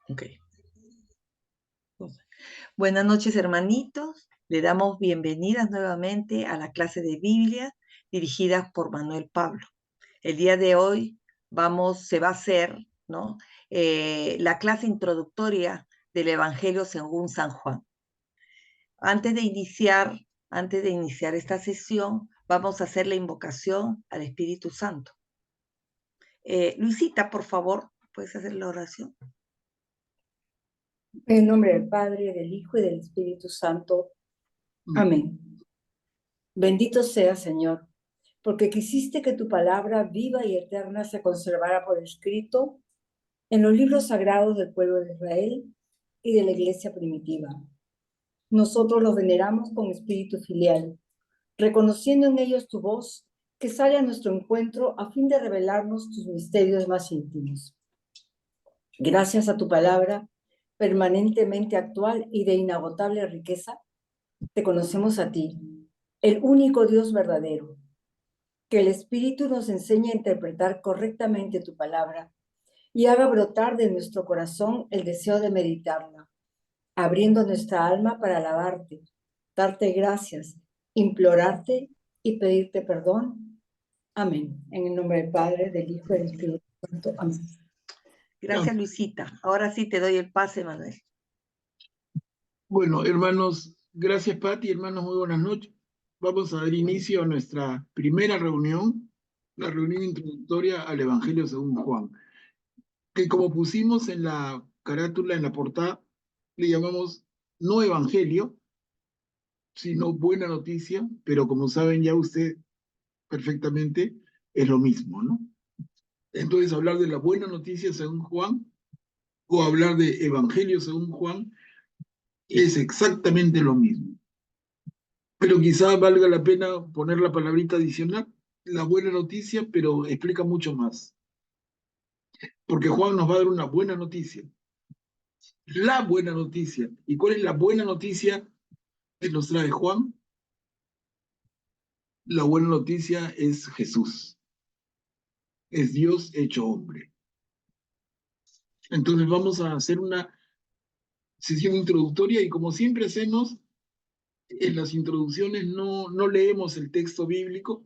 Ok. Buenas noches, hermanitos. Le damos bienvenidas nuevamente a la clase de Biblia dirigida por Manuel Pablo. El día de hoy se va a hacer, ¿no? La clase introductoria del Evangelio según San Juan. Antes de iniciar esta sesión, vamos a hacer la invocación al Espíritu Santo. Luisita, por favor, ¿puedes hacer la oración? En el nombre del Padre, del Hijo y del Espíritu Santo. Amén. Bendito sea, Señor, porque quisiste que tu palabra viva y eterna se conservara por escrito en los libros sagrados del pueblo de Israel y de la iglesia primitiva. Nosotros los veneramos con espíritu filial, reconociendo en ellos tu voz, que sale a nuestro encuentro a fin de revelarnos tus misterios más íntimos. Gracias a tu palabra, permanentemente actual y de inagotable riqueza, te conocemos a ti, el único Dios verdadero. Que el Espíritu nos enseñe a interpretar correctamente tu palabra y haga brotar de nuestro corazón el deseo de meditarla, abriendo nuestra alma para alabarte, darte gracias, implorarte y pedirte perdón. Amén. En el nombre del Padre, del Hijo y del Espíritu Santo. Amén. Gracias, Luisita. Ahora sí te doy el pase, Manuel. Bueno, hermanos, gracias, Pati. Hermanos, muy buenas noches. Vamos a dar inicio a nuestra primera reunión, la reunión introductoria al Evangelio según Juan, que como pusimos en la carátula, en la portada, le llamamos no Evangelio, sino buena noticia, pero como saben ya usted perfectamente, es lo mismo, ¿no? Entonces, hablar de la buena noticia según Juan o hablar de Evangelio según Juan es exactamente lo mismo. Pero quizá valga la pena poner la palabrita adicional, la buena noticia, pero explica mucho más. Porque Juan nos va a dar una buena noticia. La buena noticia. ¿Y cuál es la buena noticia que nos trae Juan? La buena noticia es Jesús. Es Dios hecho hombre. Entonces vamos a hacer una sesión introductoria y como siempre hacemos, en las introducciones no leemos el texto bíblico,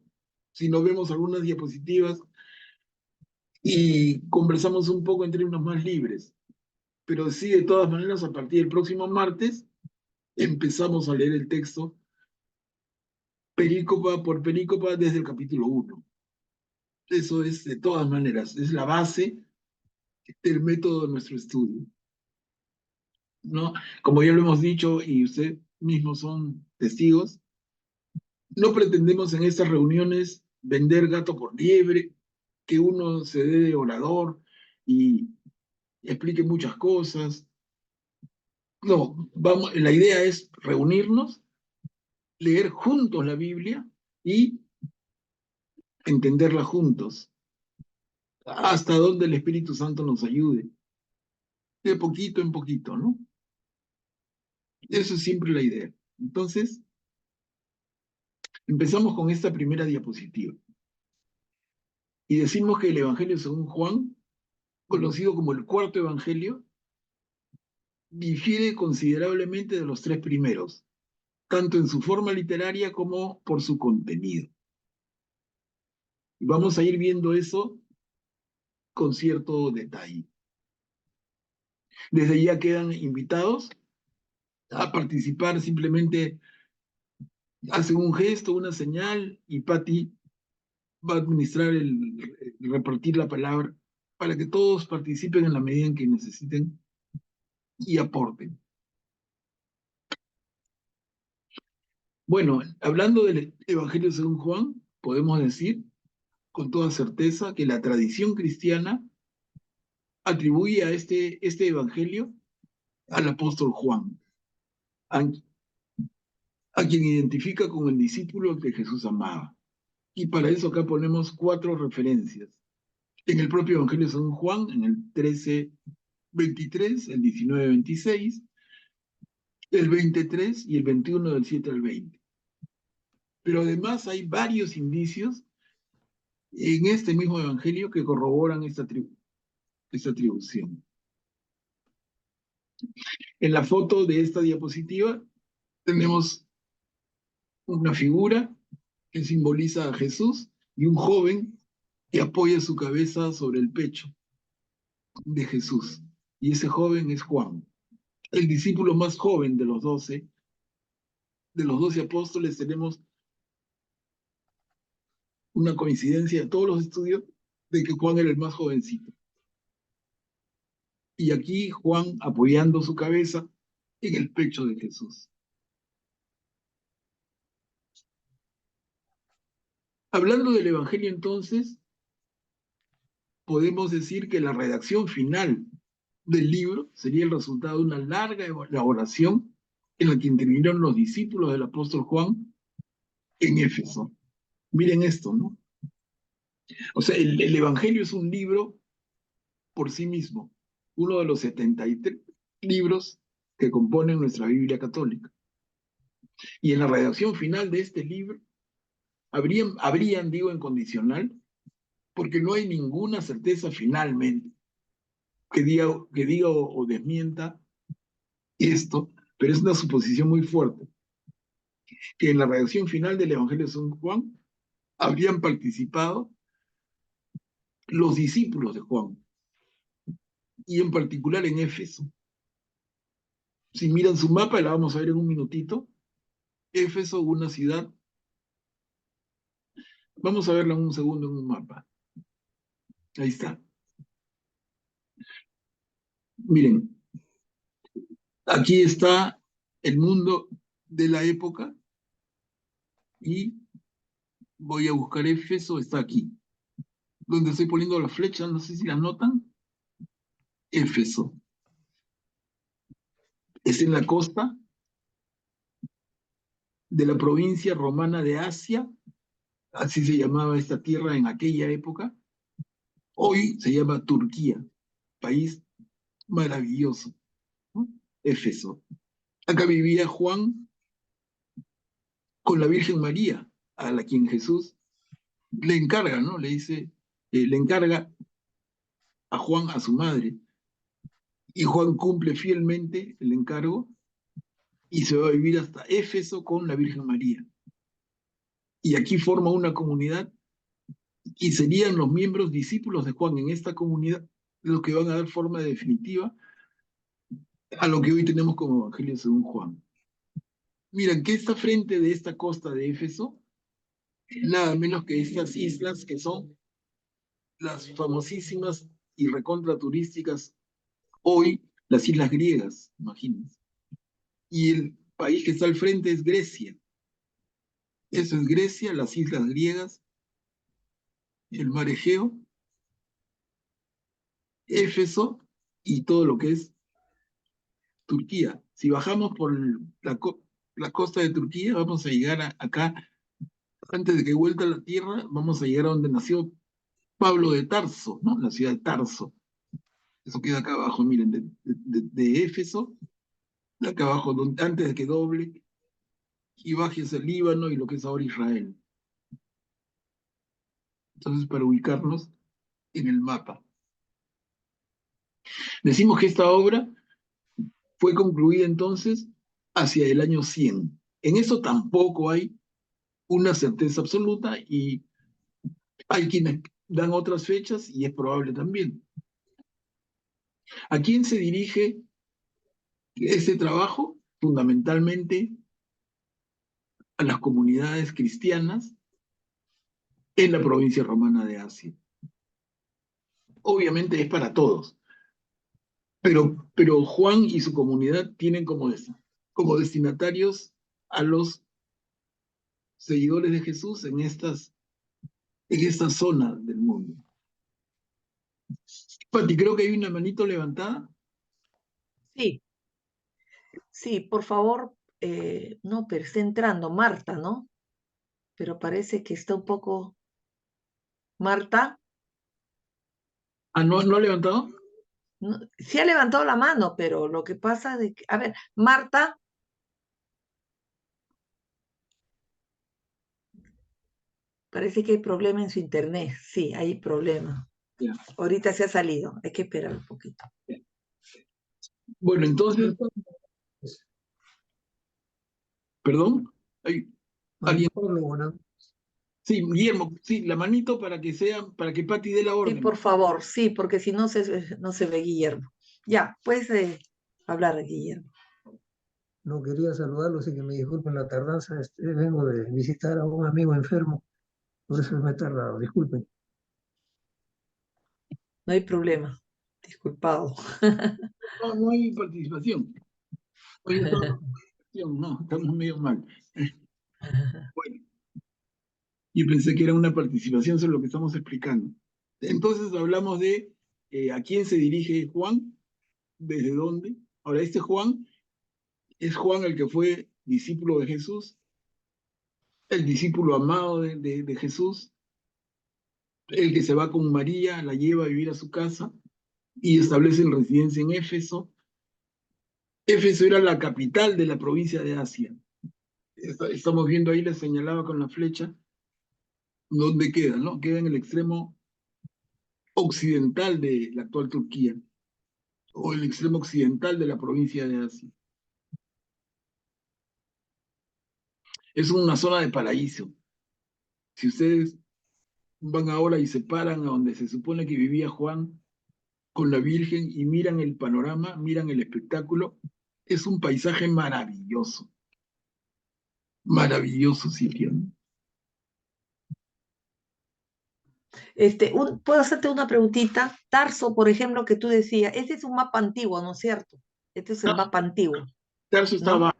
sino vemos algunas diapositivas y conversamos un poco en términos más libres. Pero sí, de todas maneras, a partir del próximo martes, empezamos a leer el texto perícopa por perícopa desde el capítulo 1. Eso es, de todas maneras, es la base del método de nuestro estudio, ¿no? Como ya lo hemos dicho y ustedes mismos son testigos, no pretendemos en estas reuniones vender gato por liebre, que uno se dé de orador y explique muchas cosas. No, la idea es reunirnos, leer juntos la Biblia y entenderla juntos, hasta donde el Espíritu Santo nos ayude, de poquito en poquito, ¿no? Eso es siempre la idea. Entonces, empezamos con esta primera diapositiva. Y decimos que el Evangelio según Juan, conocido como el cuarto Evangelio, difiere considerablemente de los tres primeros, tanto en su forma literaria como por su contenido. Y vamos a ir viendo eso con cierto detalle. Desde ya quedan invitados a participar, simplemente hacen un gesto, una señal, y Patti va a administrar repartir la palabra para que todos participen en la medida en que necesiten y aporten. Bueno, hablando del Evangelio según Juan, podemos decir con toda certeza que la tradición cristiana atribuye a este Evangelio al apóstol Juan, a, a quien identifica como el discípulo que Jesús amaba. Y para eso acá ponemos 4 referencias. En el propio Evangelio según Juan, en el 13:23, el 19:26, el 23 y el 21 del 7 al 20. Pero además hay varios indicios en este mismo Evangelio que corroboran esta atribución. En la foto de esta diapositiva tenemos una figura que simboliza a Jesús y un joven que apoya su cabeza sobre el pecho de Jesús. Y ese joven es Juan, el discípulo más joven de los 12. De los 12 apóstoles tenemos una coincidencia de todos los estudios de que Juan era el más jovencito. Y aquí Juan apoyando su cabeza en el pecho de Jesús. Hablando del Evangelio entonces, podemos decir que la redacción final del libro sería el resultado de una larga elaboración en la que intervinieron los discípulos del apóstol Juan en Éfeso. Miren esto, ¿no? O sea, el Evangelio es un libro por sí mismo, uno de los 73 libros que componen nuestra Biblia católica. Y en la redacción final de este libro, habrían, digo en condicional, porque no hay ninguna certeza finalmente que diga o desmienta esto, pero es una suposición muy fuerte, que en la redacción final del Evangelio de San Juan habrían participado los discípulos de Juan, y en particular en Éfeso. Si miran su mapa, la vamos a ver en un minutito, Éfeso, una ciudad, vamos a verla en un segundo en un mapa. Ahí está. Miren, aquí está el mundo de la época y voy a buscar Éfeso, está aquí, donde estoy poniendo las flechas, no sé si las notan. Éfeso. Es en la costa de la provincia romana de Asia, así se llamaba esta tierra en aquella época. Hoy se llama Turquía, país maravilloso, ¿no? Éfeso. Acá vivía Juan con la Virgen María, a la quien Jesús le encarga, ¿no? Le dice, le encarga a Juan, a su madre, y Juan cumple fielmente el encargo y se va a vivir hasta Éfeso con la Virgen María. Y aquí forma una comunidad y serían los miembros discípulos de Juan en esta comunidad los que van a dar forma definitiva a lo que hoy tenemos como Evangelio según Juan. Miren, ¿qué está frente de esta costa de Éfeso? Nada menos que estas islas que son las famosísimas y recontra turísticas hoy, las islas griegas, imagínense. Y el país que está al frente es Grecia. Eso es Grecia, las islas griegas, el mar Egeo, Éfeso y todo lo que es Turquía. Si bajamos por la costa de Turquía, vamos a llegar acá, antes de que vuelta a la tierra, vamos a llegar a donde nació Pablo de Tarso, ¿no? La ciudad de Tarso. Eso queda acá abajo, miren, de Éfeso, acá abajo, antes de que doble y baje hacia el Líbano y lo que es ahora Israel. Entonces, para ubicarnos en el mapa. Decimos que esta obra fue concluida entonces hacia el año 100. En eso tampoco hay una certeza absoluta y hay quienes dan otras fechas y es probable también. ¿A quién se dirige ese trabajo? Fundamentalmente a las comunidades cristianas en la provincia romana de Asia. Obviamente es para todos, pero Juan y su comunidad tienen como destinatarios a los seguidores de Jesús en esta zona del mundo. Pati, creo que hay una manito levantada. Sí, sí, por favor, no, pero está entrando Marta, ¿no? Pero parece que está un poco... Marta, Ah, ¿no ha levantado? no, sí ha levantado la mano, pero lo que pasa de que... A ver, Marta, parece que hay problema en su internet. Sí, hay problema. Ya. Ahorita se ha salido, hay que esperar un poquito. Bueno, entonces, perdón, hay Manuel alguien. Pablo, bueno, Sí, Guillermo, sí, la manito para que Pati dé la Sí, orden. por favor, sí, porque si no no se ve Guillermo. Ya, puedes hablar, Guillermo. no quería saludarlos y que me disculpen la tardanza. Vengo de visitar a un amigo enfermo, por eso me he tardado. Disculpen. No hay problema. Disculpado. No, no hay participación. Hoy estamos no, estamos medio mal. Bueno, y pensé que era una participación sobre lo que estamos explicando. Entonces hablamos de a quién se dirige Juan, desde dónde. Ahora, este Juan es Juan el que fue discípulo de Jesús, el discípulo amado de Jesús, el que se va con María, la lleva a vivir a su casa y establecen residencia en Éfeso. Éfeso era la capital de la provincia de Asia. Estamos viendo ahí, le señalaba con la flecha, dónde queda, ¿no? Queda en el extremo occidental de la actual Turquía, o el extremo occidental de la provincia de Asia. Es una zona de paraíso. Si ustedes van ahora y se paran a donde se supone que vivía Juan con la Virgen y miran el panorama, miran el espectáculo, es un paisaje maravilloso, maravilloso sitio, ¿no? ¿Puedo hacerte una preguntita? Tarso, por ejemplo, que tú decías, este es un mapa antiguo, ¿no es cierto? Este es el mapa antiguo, Tarso ¿no? estaba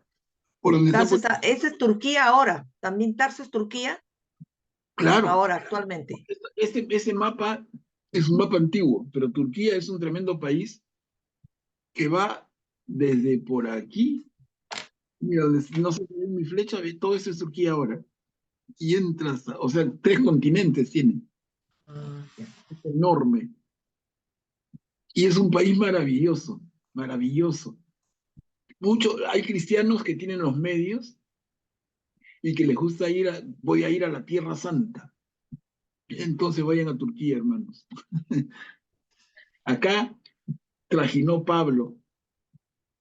por donde está, Tarso ese es Turquía ahora. ¿También Tarso es Turquía? claro, Ahora, actualmente. ese mapa es un mapa antiguo, pero Turquía es un tremendo país que va desde por aquí, mira, no sé si ven mi flecha, todo eso es Turquía ahora, y entras, o sea, 3 continentes tiene, Ah, ya. es enorme, y es un país maravilloso, maravilloso. Hay cristianos que tienen los medios y que les gusta voy a ir a la Tierra Santa, entonces vayan a Turquía, hermanos. Acá trajinó Pablo,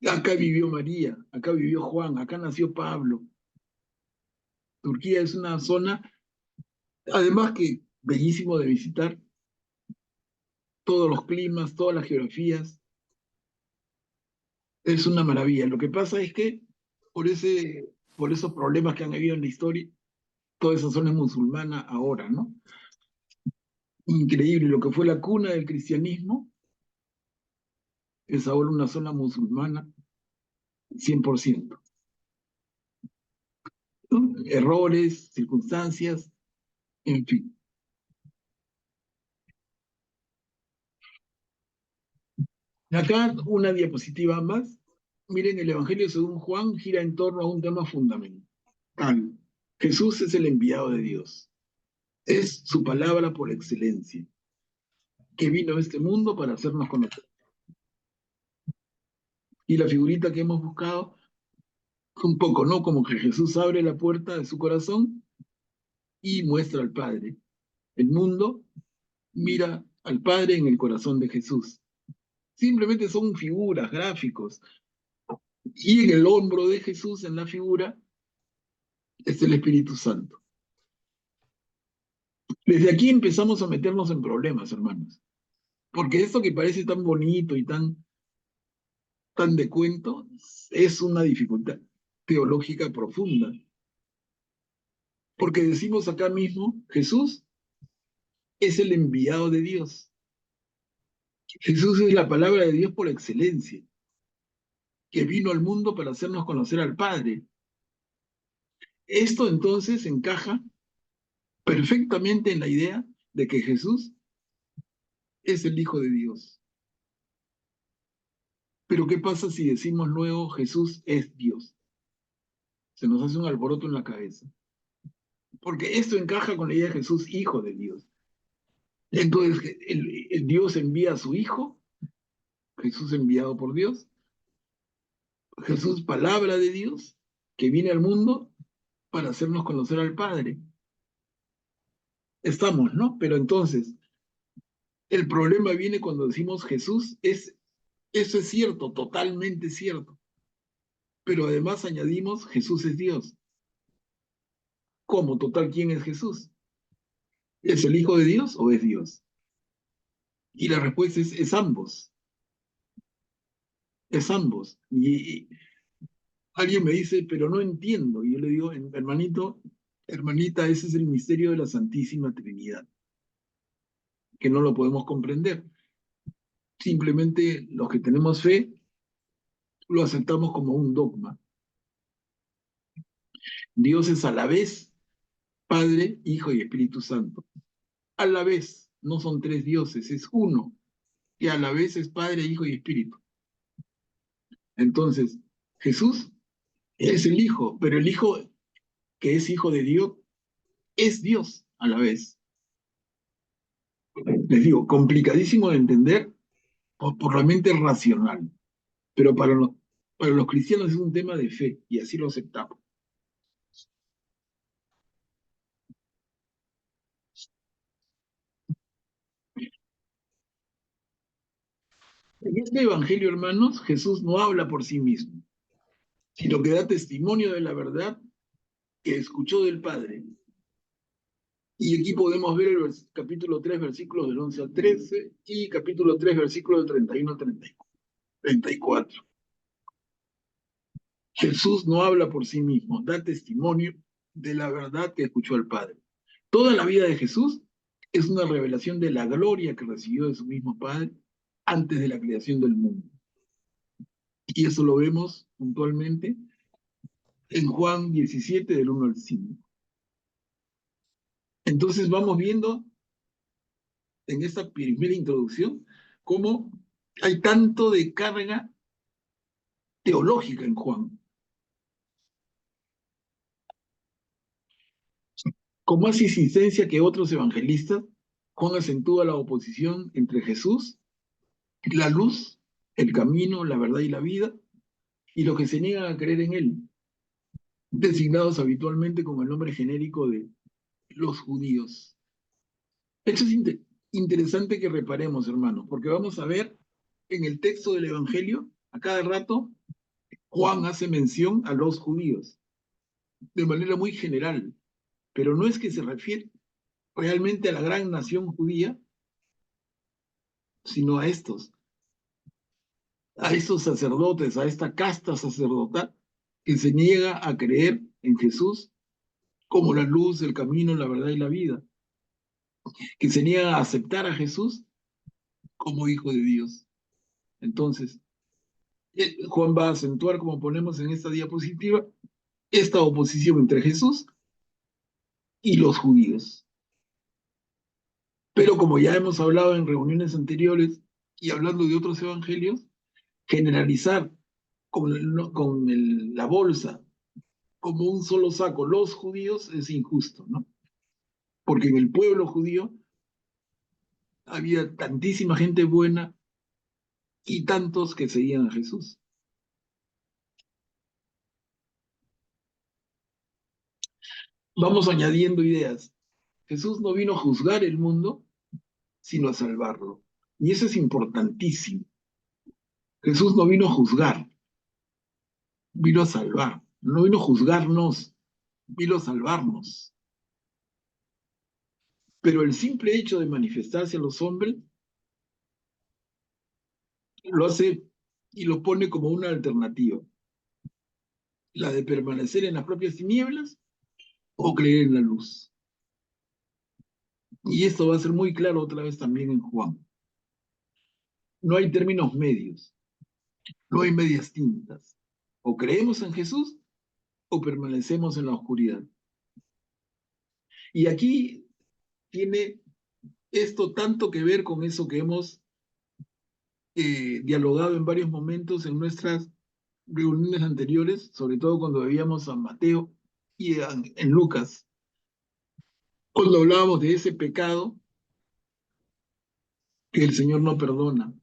acá vivió María, acá vivió Juan, acá nació Pablo. Turquía es una zona, además que bellísimo de visitar, todos los climas, todas las geografías, es una maravilla. Lo que pasa es que por esos problemas que han habido en la historia, toda esa zona es musulmana ahora, ¿no? Increíble, lo que fue la cuna del cristianismo es ahora una zona musulmana 100%. ¿No? Errores, circunstancias, en fin. Acá una diapositiva más. Miren, el Evangelio según Juan gira en torno a un tema fundamental. Jesús es el enviado de Dios. Es su palabra por excelencia, que vino a este mundo para hacernos conocer. Y la figurita que hemos buscado, un poco, ¿no? Como que Jesús abre la puerta de su corazón y muestra al Padre. El mundo mira al Padre en el corazón de Jesús. Simplemente son figuras, gráficos. Y en el hombro de Jesús, en la figura, es el Espíritu Santo. Desde aquí empezamos a meternos en problemas, hermanos. Porque esto que parece tan bonito y tan de cuento es una dificultad teológica profunda. Porque decimos acá mismo, Jesús es el enviado de Dios. Jesús es la palabra de Dios por excelencia, que vino al mundo para hacernos conocer al Padre. Esto entonces encaja perfectamente en la idea de que Jesús es el Hijo de Dios. Pero ¿qué pasa si decimos luego Jesús es Dios? Se nos hace un alboroto en la cabeza. Porque esto encaja con la idea de Jesús, Hijo de Dios. Entonces, el Dios envía a su Hijo, Jesús enviado por Dios, Jesús, palabra de Dios, que viene al mundo para hacernos conocer al Padre. ¿No? Pero entonces, el problema viene cuando decimos Jesús es Eso es cierto, totalmente cierto. Pero además añadimos, Jesús es Dios. ¿Cómo? Total, ¿quién es Jesús? ¿Es el Hijo de Dios o es Dios? Y la respuesta es ambos, es ambos. Y alguien me dice, pero no entiendo. Y yo le digo, hermanito, hermanita, ese es el misterio de la Santísima Trinidad, que no lo podemos comprender. Simplemente los que tenemos fe lo aceptamos como un dogma. Dios es a la vez Padre, Hijo y Espíritu Santo. A la vez, no son tres dioses, es uno, que a la vez es Padre, Hijo y Espíritu. Entonces, Jesús es el Hijo, pero el Hijo que es Hijo de Dios es Dios a la vez. Les digo, complicadísimo de entender por la mente racional, pero para los cristianos es un tema de fe y así lo aceptamos. En este evangelio, hermanos, Jesús no habla por sí mismo, sino que da testimonio de la verdad que escuchó del Padre. Y aquí podemos ver el capítulo 3, versículos del 11 al 13 y capítulo 3, versículos del 31 al 34. Jesús no habla por sí mismo, da testimonio de la verdad que escuchó al Padre. Toda la vida de Jesús es una revelación de la gloria que recibió de su mismo Padre antes de la creación del mundo. Y eso lo vemos puntualmente en Juan 17, del 1 al 5. Entonces vamos viendo en esta primera introducción cómo hay tanto de carga teológica en Juan. Con más insistencia que otros evangelistas, Juan acentúa la oposición entre Jesús, la luz, el camino, la verdad y la vida, y los que se niegan a creer en él, designados habitualmente con el nombre genérico de los judíos. Esto es interesante que reparemos, hermanos, porque vamos a ver en el texto del Evangelio, a cada rato, Juan hace mención a los judíos, de manera muy general, pero no es que se refiere realmente a la gran nación judía, sino a estos sacerdotes, a esta casta sacerdotal que se niega a creer en Jesús como la luz, el camino, la verdad y la vida, que se niega a aceptar a Jesús como hijo de Dios. Entonces, Juan va a acentuar, como ponemos en esta diapositiva, esta oposición entre Jesús y los judíos. Pero como ya hemos hablado en reuniones anteriores y hablando de otros evangelios, generalizar con la bolsa como un solo saco los judíos es injusto, ¿no? Porque en el pueblo judío había tantísima gente buena y tantos que seguían a Jesús. Vamos añadiendo ideas. Jesús no vino a juzgar el mundo, sino a salvarlo. Y eso es importantísimo. Jesús no vino a juzgar, vino a salvar. No vino a juzgarnos, vino a salvarnos. Pero el simple hecho de manifestarse a los hombres lo hace y lo pone como una alternativa. La de permanecer en las propias tinieblas o creer en la luz. Y esto va a ser muy claro otra vez también en Juan. No hay términos medios, no hay medias tintas. O creemos en Jesús o permanecemos en la oscuridad. Y aquí tiene esto tanto que ver con eso que hemos dialogado en varios momentos en nuestras reuniones anteriores, sobre todo cuando veíamos a Mateo y en Lucas, cuando hablábamos de ese pecado que el Señor no perdona.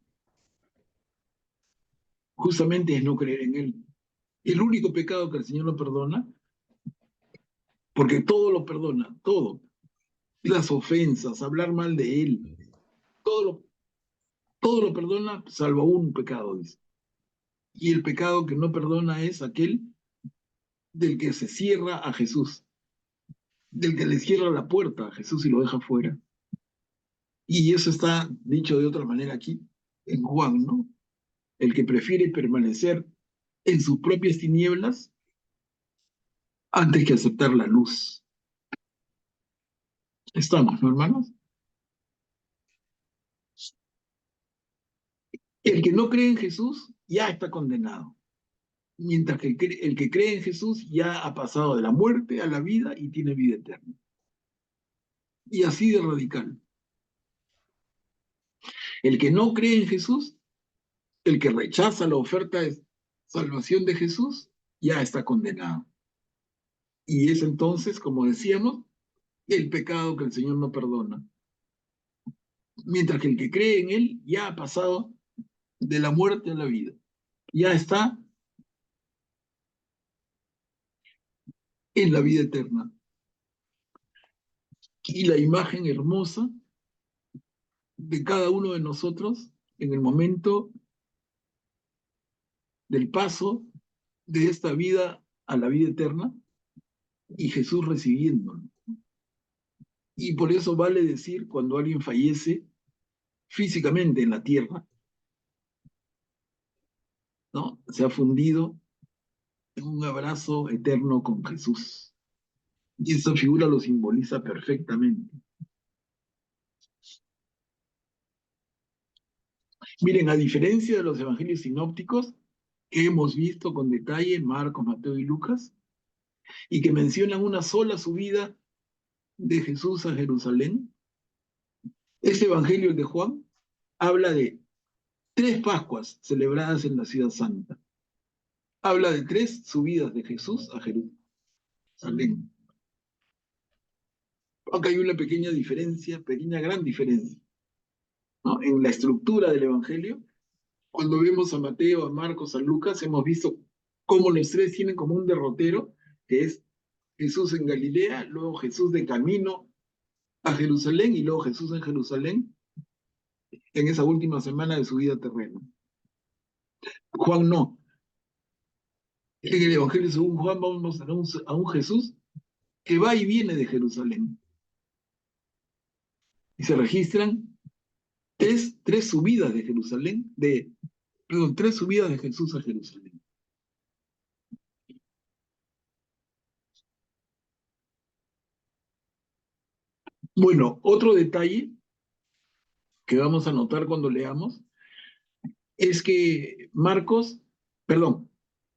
Justamente es no creer en Él. El único pecado que el Señor no perdona, porque todo lo perdona, todo. Las ofensas, hablar mal de Él, todo todo lo perdona, salvo un pecado, dice. Y el pecado que no perdona es aquel del que se cierra a Jesús, del que le cierra la puerta a Jesús y lo deja fuera. Y eso está dicho de otra manera aquí, en Juan, ¿no? El que prefiere permanecer en sus propias tinieblas antes que aceptar la luz. Estamos, ¿no, hermanos? El que no cree en Jesús ya está condenado, mientras que el que cree en Jesús ya ha pasado de la muerte a la vida y tiene vida eterna. Y así de radical. El que no cree en Jesús, el que rechaza la oferta de salvación de Jesús, ya está condenado. Y es entonces, como decíamos, el pecado que el Señor no perdona. Mientras que el que cree en Él ya ha pasado de la muerte a la vida. Ya está en la vida eterna. Y la imagen hermosa de cada uno de nosotros en el momento del paso de esta vida a la vida eterna y Jesús recibiéndolo. Y por eso vale decir cuando alguien fallece físicamente en la tierra, ¿no? Se ha fundido en un abrazo eterno con Jesús. Y esa figura lo simboliza perfectamente. Miren, a diferencia de los evangelios sinópticos, que hemos visto con detalle, Marcos, Mateo y Lucas, y que mencionan una sola subida de Jesús a Jerusalén, este evangelio, el de Juan, habla de 3 Pascuas celebradas en la ciudad santa. Habla de 3 subidas de Jesús a Jerusalén. Aunque hay una pequeña diferencia, pequeña gran diferencia, ¿no? En la estructura del evangelio, cuando vemos a Mateo, a Marcos, a Lucas, hemos visto cómo los 3 tienen como un derrotero, que es Jesús en Galilea, luego Jesús de camino a Jerusalén y luego Jesús en Jerusalén en esa última semana de su vida terrena. Juan no. En el Evangelio según Juan vamos a un Jesús que va y viene de Jerusalén. Y se registran tres subidas de Jerusalén, perdón, 3 subidas de Jesús a Jerusalén. Bueno, otro detalle que vamos a notar cuando leamos es que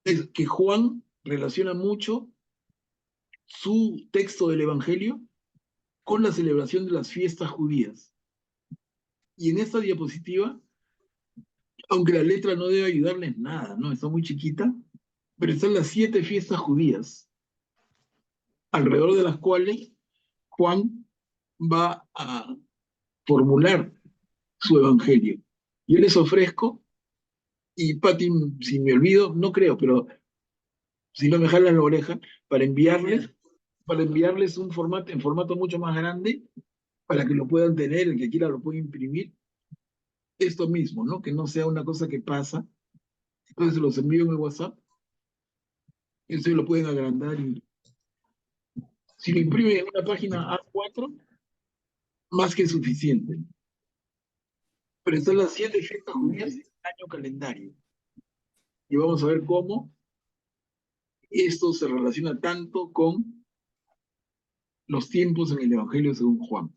es que Juan relaciona mucho su texto del Evangelio con la celebración de las fiestas judías. Y en esta diapositiva, aunque la letra no debe ayudarles nada, ¿no? Está muy chiquita, pero están las 7 fiestas judías, alrededor de las cuales Juan va a formular su evangelio. Yo les ofrezco, y Pati, si me olvido, no creo, pero si no me jalan la oreja, para enviarles un formato, en formato mucho más grande, para que lo puedan tener, el que quiera lo puede imprimir. Esto mismo, ¿no? Que no sea una cosa que pasa. Entonces se los envío en el WhatsApp. Eso lo pueden agrandar y si lo imprimen en una página A4, más que suficiente. Pero están las 7 fiestas judías en el año calendario. Y vamos a ver cómo esto se relaciona tanto con los tiempos en el Evangelio según Juan.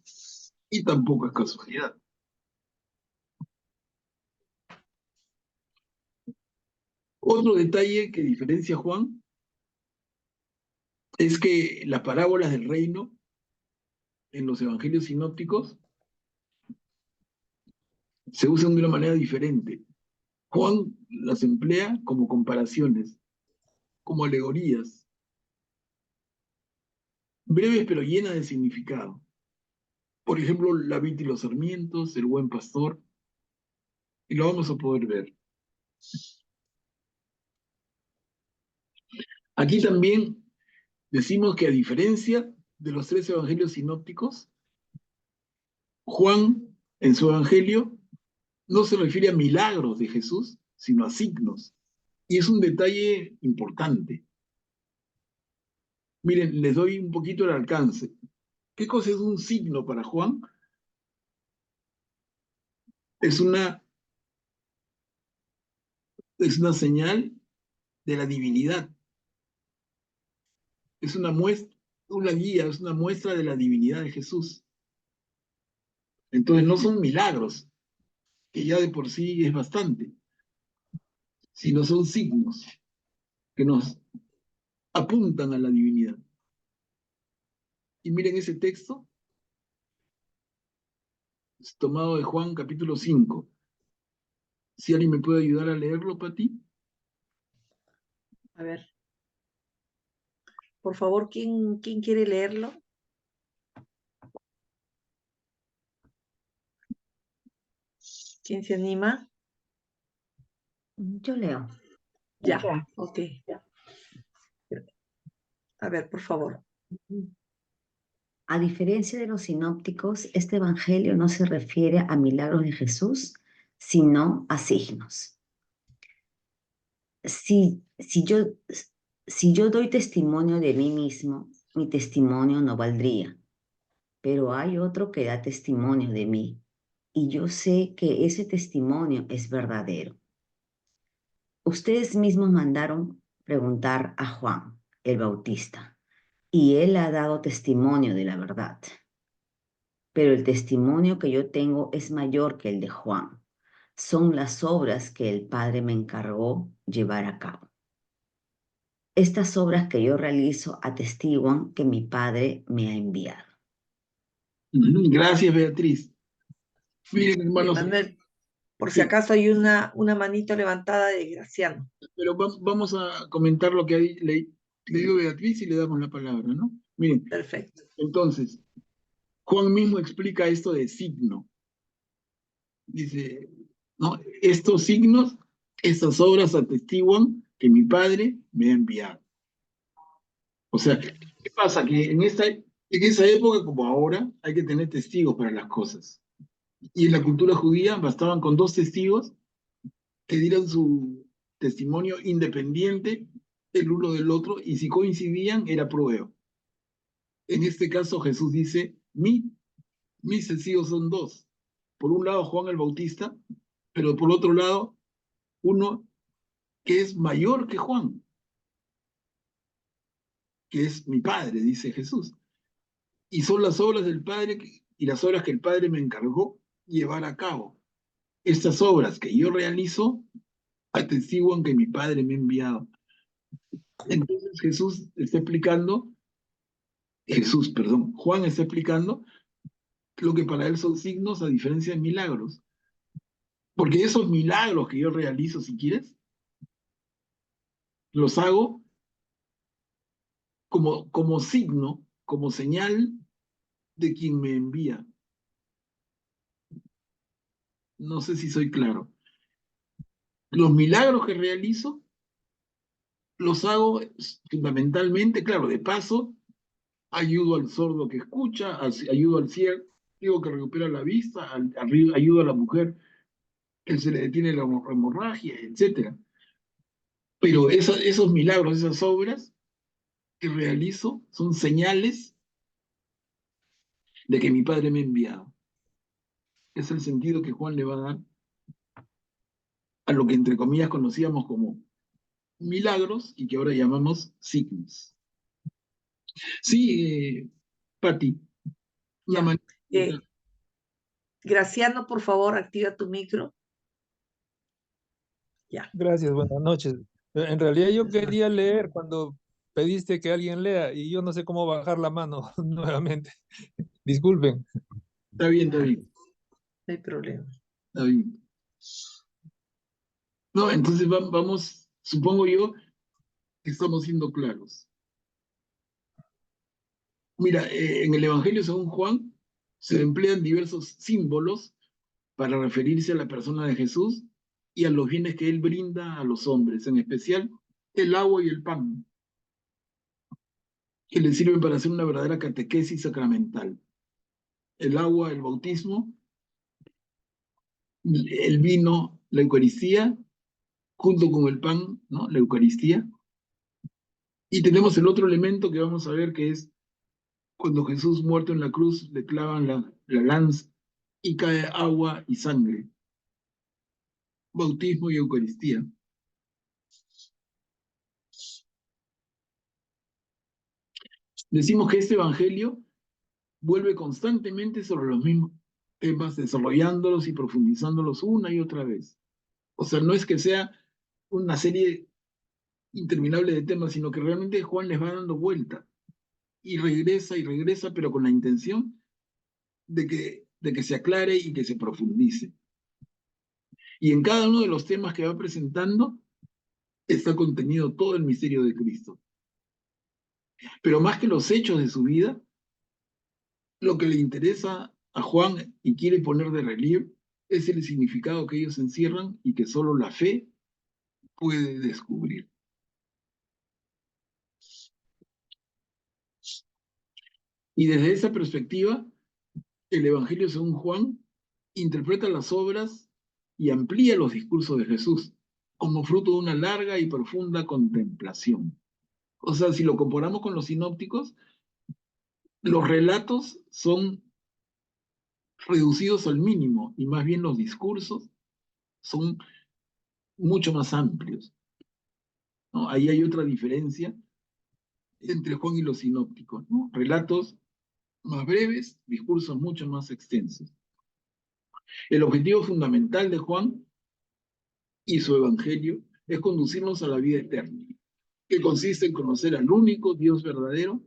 Y tampoco es casualidad. Otro detalle que diferencia a Juan es que las parábolas del reino en los evangelios sinópticos se usan de una manera diferente. Juan las emplea como comparaciones, como alegorías, breves pero llenas de significado. Por ejemplo, la vid y los sarmientos, el buen pastor, y lo vamos a poder ver. Aquí también decimos que a diferencia de los 3 evangelios sinópticos, Juan, en su evangelio, no se refiere a milagros de Jesús, sino a signos. Y es un detalle importante. Miren, les doy un poquito el alcance. ¿Qué cosa es un signo para Juan? Es una señal de la divinidad. Es una guía, es una muestra de la divinidad de Jesús. Entonces no son milagros, que ya de por sí es bastante, sino son signos que nos apuntan a la divinidad. Y miren ese texto, es tomado de Juan capítulo 5. Si alguien me puede ayudar a leerlo, Pati. A ver, por favor, ¿quién quiere leerlo? ¿Quién se anima? Yo leo. Ya, Ya. ok. A ver, por favor. A diferencia de los sinópticos, este evangelio no se refiere a milagros de Jesús, sino a signos. Si, si yo, si yo doy testimonio de mí mismo, mi testimonio no valdría, pero hay otro que da testimonio de mí, y yo sé que ese testimonio es verdadero. Ustedes mismos mandaron preguntar a Juan, el Bautista, y él ha dado testimonio de la verdad. Pero el testimonio que yo tengo es mayor que el de Juan. Son las obras que el Padre me encargó llevar a cabo. Estas obras que yo realizo atestiguan que mi Padre me ha enviado. Gracias, Beatriz. Miren, hermanos, Manuel, por si sí, acaso hay una manito levantada de Graciano. pero vamos a comentar lo que le digo Beatriz y le damos la palabra, ¿no? Miren, Perfecto. entonces, Juan mismo explica esto de signo. Dice, ¿no? Estos signos, estas obras atestiguan que mi Padre me ha enviado. O sea, ¿qué pasa? Que en esa época, como ahora, hay que tener testigos para las cosas. Y en la cultura judía bastaban con 2 testigos que dieran su testimonio independiente el uno del otro, y si coincidían, era prueba. En este caso, Jesús dice, mis testigos son 2. Por un lado, Juan el Bautista, pero por otro lado, uno que es mayor que Juan, que es mi Padre, dice Jesús. Y son las obras del Padre y las obras que el Padre me encargó llevar a cabo. Estas obras que yo realizo atestiguan que mi Padre me ha enviado. Entonces Juan está explicando lo que para él son signos a diferencia de milagros. Porque esos milagros que yo realizo, si quieres, los hago como signo, como señal de quien me envía. No sé si soy claro. Los milagros que realizo los hago fundamentalmente, claro, de paso, ayudo al sordo que escucha, ayudo al ciego que recupera la vista, ayudo a la mujer que se le detiene la hemorragia, etc. Pero esos milagros, esas obras que realizo son señales de que mi Padre me ha enviado. Es el sentido que Juan le va a dar a lo que entre comillas conocíamos como milagros y que ahora llamamos signos. Sí, Pati, una Ya. manera. Graciano, por favor, activa tu micro. Ya. Gracias, buenas noches. En realidad yo quería leer cuando pediste que alguien lea y yo no sé cómo bajar la mano nuevamente. Disculpen. Está bien, está bien, No hay problema. está bien. No, entonces vamos, supongo yo que estamos siendo claros. Mira, en el Evangelio según Juan se emplean diversos símbolos para referirse a la persona de Jesús y a los bienes que él brinda a los hombres, en especial el agua y el pan, que le sirven para hacer una verdadera catequesis sacramental. El agua, el bautismo, el vino, la Eucaristía, junto con el pan, ¿no? La Eucaristía. Y tenemos el otro elemento que vamos a ver, que es cuando Jesús muerto en la cruz le clavan la lanza y cae agua y sangre. Bautismo y Eucaristía. Decimos que este evangelio vuelve constantemente sobre los mismos temas, desarrollándolos y profundizándolos una y otra vez. O sea, no es que sea una serie interminable de temas, sino que realmente Juan les va dando vuelta y regresa, pero con la intención de que se aclare y que se profundice. Y en cada uno de los temas que va presentando está contenido todo el misterio de Cristo. Pero más que los hechos de su vida, lo que le interesa a Juan y quiere poner de relieve es el significado que ellos encierran y que solo la fe puede descubrir. Y desde esa perspectiva, el Evangelio según Juan interpreta las obras y amplía los discursos de Jesús como fruto de una larga y profunda contemplación. O sea, si lo comparamos con los sinópticos, los relatos son reducidos al mínimo y más bien los discursos son mucho más amplios, ¿no? Ahí hay otra diferencia entre Juan y los sinópticos, ¿no? Relatos más breves, discursos mucho más extensos. El objetivo fundamental de Juan y su evangelio es conducirnos a la vida eterna, que consiste en conocer al único Dios verdadero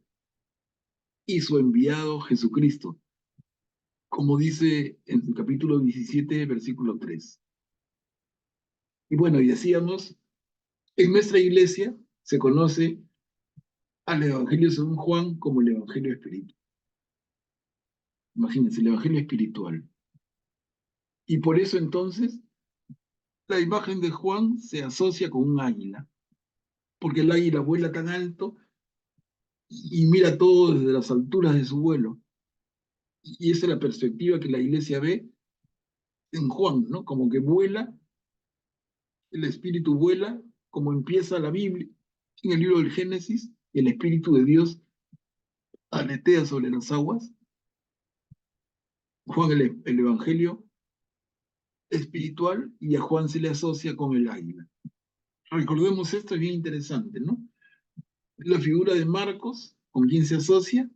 y su enviado Jesucristo, como dice en el capítulo 17, versículo 3. Y bueno, y decíamos, en nuestra iglesia se conoce al Evangelio según Juan como el Evangelio espiritual. Imagínense, el Evangelio espiritual. Y por eso entonces la imagen de Juan se asocia con un águila, porque el águila vuela tan alto y mira todo desde las alturas de su vuelo. Y esa es la perspectiva que la iglesia ve en Juan, ¿no? Como que vuela, el espíritu vuela, como empieza la Biblia, en el libro del Génesis, el espíritu de Dios aletea sobre las aguas. Juan el evangelio espiritual y a Juan se le asocia con el águila. Recordemos esto, es bien interesante, ¿no? La figura de Marcos, ¿con quién se asocia?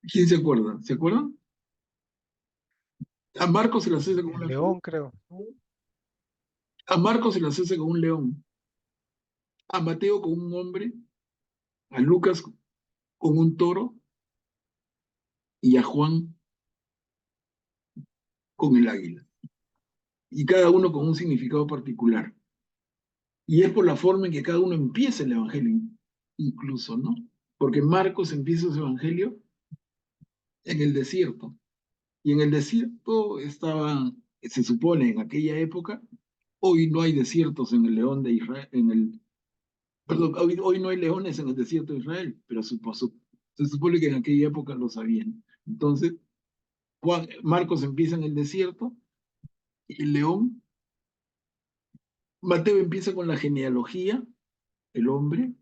¿Quién se acuerda? ¿Se acuerdan? A Marcos se le asocia con una León, creo. A Marcos se le asocia con un león, a Mateo con un hombre, a Lucas con un toro y a Juan con el águila. Y cada uno con un significado particular. Y es por la forma en que cada uno empieza el evangelio, incluso, ¿no? Porque Marcos empieza su evangelio en el desierto. Y en el desierto estaban, se supone en aquella época, hoy no hay desiertos en el león de Israel, perdón, hoy no hay leones en el desierto de Israel, pero se supone que en aquella época lo sabían. Entonces, Marcos empieza en el desierto, y el león. Mateo empieza con la genealogía, el hombre.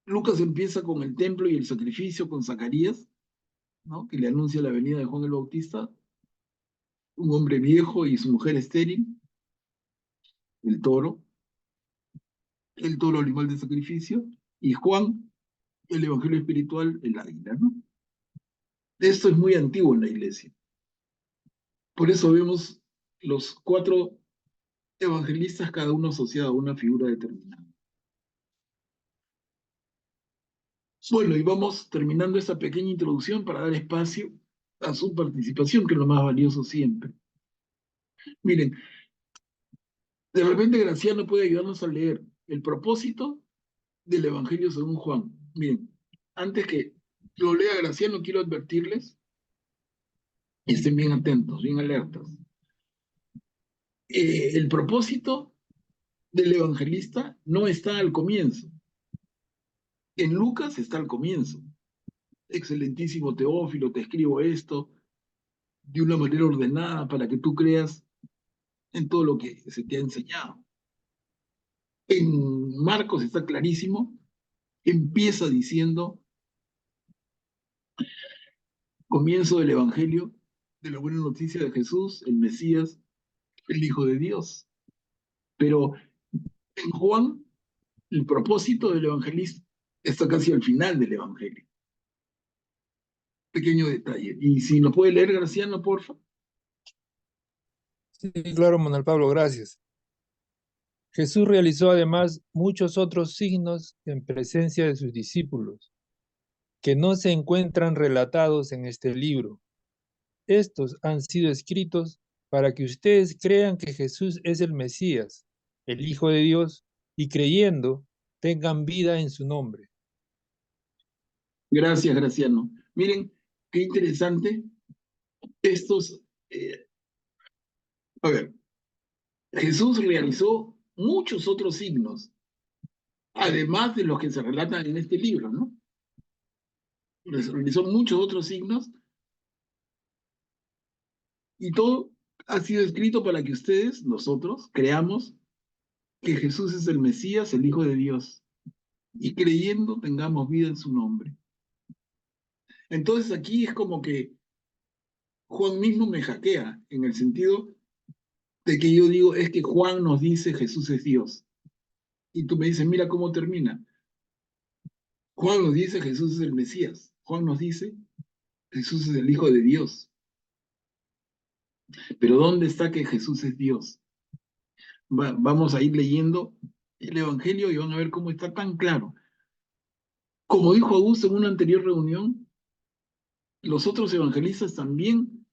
Lucas empieza con el templo y el sacrificio con Zacarías, ¿no? Que le anuncia la venida de Juan el Bautista, un hombre viejo y su mujer estéril, el toro, el animal de sacrificio, y Juan, el evangelio espiritual, el águila, ¿no? Esto es muy antiguo en la iglesia. Por eso vemos los 4 evangelistas, cada uno asociado a una figura determinada. Bueno, y vamos terminando esta pequeña introducción para dar espacio a su participación, que es lo más valioso siempre. Miren, de repente Graciano puede ayudarnos a leer el propósito del Evangelio según Juan. Miren, antes que lo lea Graciano, quiero advertirles, estén bien atentos, bien alertas. El propósito del evangelista no está al comienzo. En Lucas está al comienzo. excelentísimo Teófilo, te escribo esto de una manera ordenada para que tú creas en todo lo que se te ha enseñado. En Marcos está clarísimo, empieza diciendo, comienzo del Evangelio, de la buena noticia de Jesús, el Mesías, el Hijo de Dios. Pero en Juan, el propósito del evangelista está casi al final del Evangelio. Pequeño detalle. Y si nos puede leer, Graciano, porfa. Sí, claro, Manuel Pablo, gracias. Jesús realizó además muchos otros signos en presencia de sus discípulos, que no se encuentran relatados en este libro. Estos han sido escritos para que ustedes crean que Jesús es el Mesías, el Hijo de Dios, y creyendo tengan vida en su nombre. Gracias, Graciano. Miren, qué interesante estos... a ver, Jesús realizó muchos otros signos, además de los que se relatan en este libro, ¿no? Realizó muchos otros signos y todo ha sido escrito para que ustedes, nosotros, creamos que Jesús es el Mesías, el Hijo de Dios, y creyendo tengamos vida en su nombre. Entonces aquí es como que Juan mismo me hackea, en el sentido de que yo digo, es que Juan nos dice Jesús es Dios. Y tú me dices, mira cómo termina. Juan nos dice Jesús es el Mesías. Juan nos dice Jesús es el Hijo de Dios. Pero ¿dónde está que Jesús es Dios? Vamos a ir leyendo el Evangelio y van a ver cómo está tan claro. Como dijo Augusto en una anterior reunión, los otros evangelistas también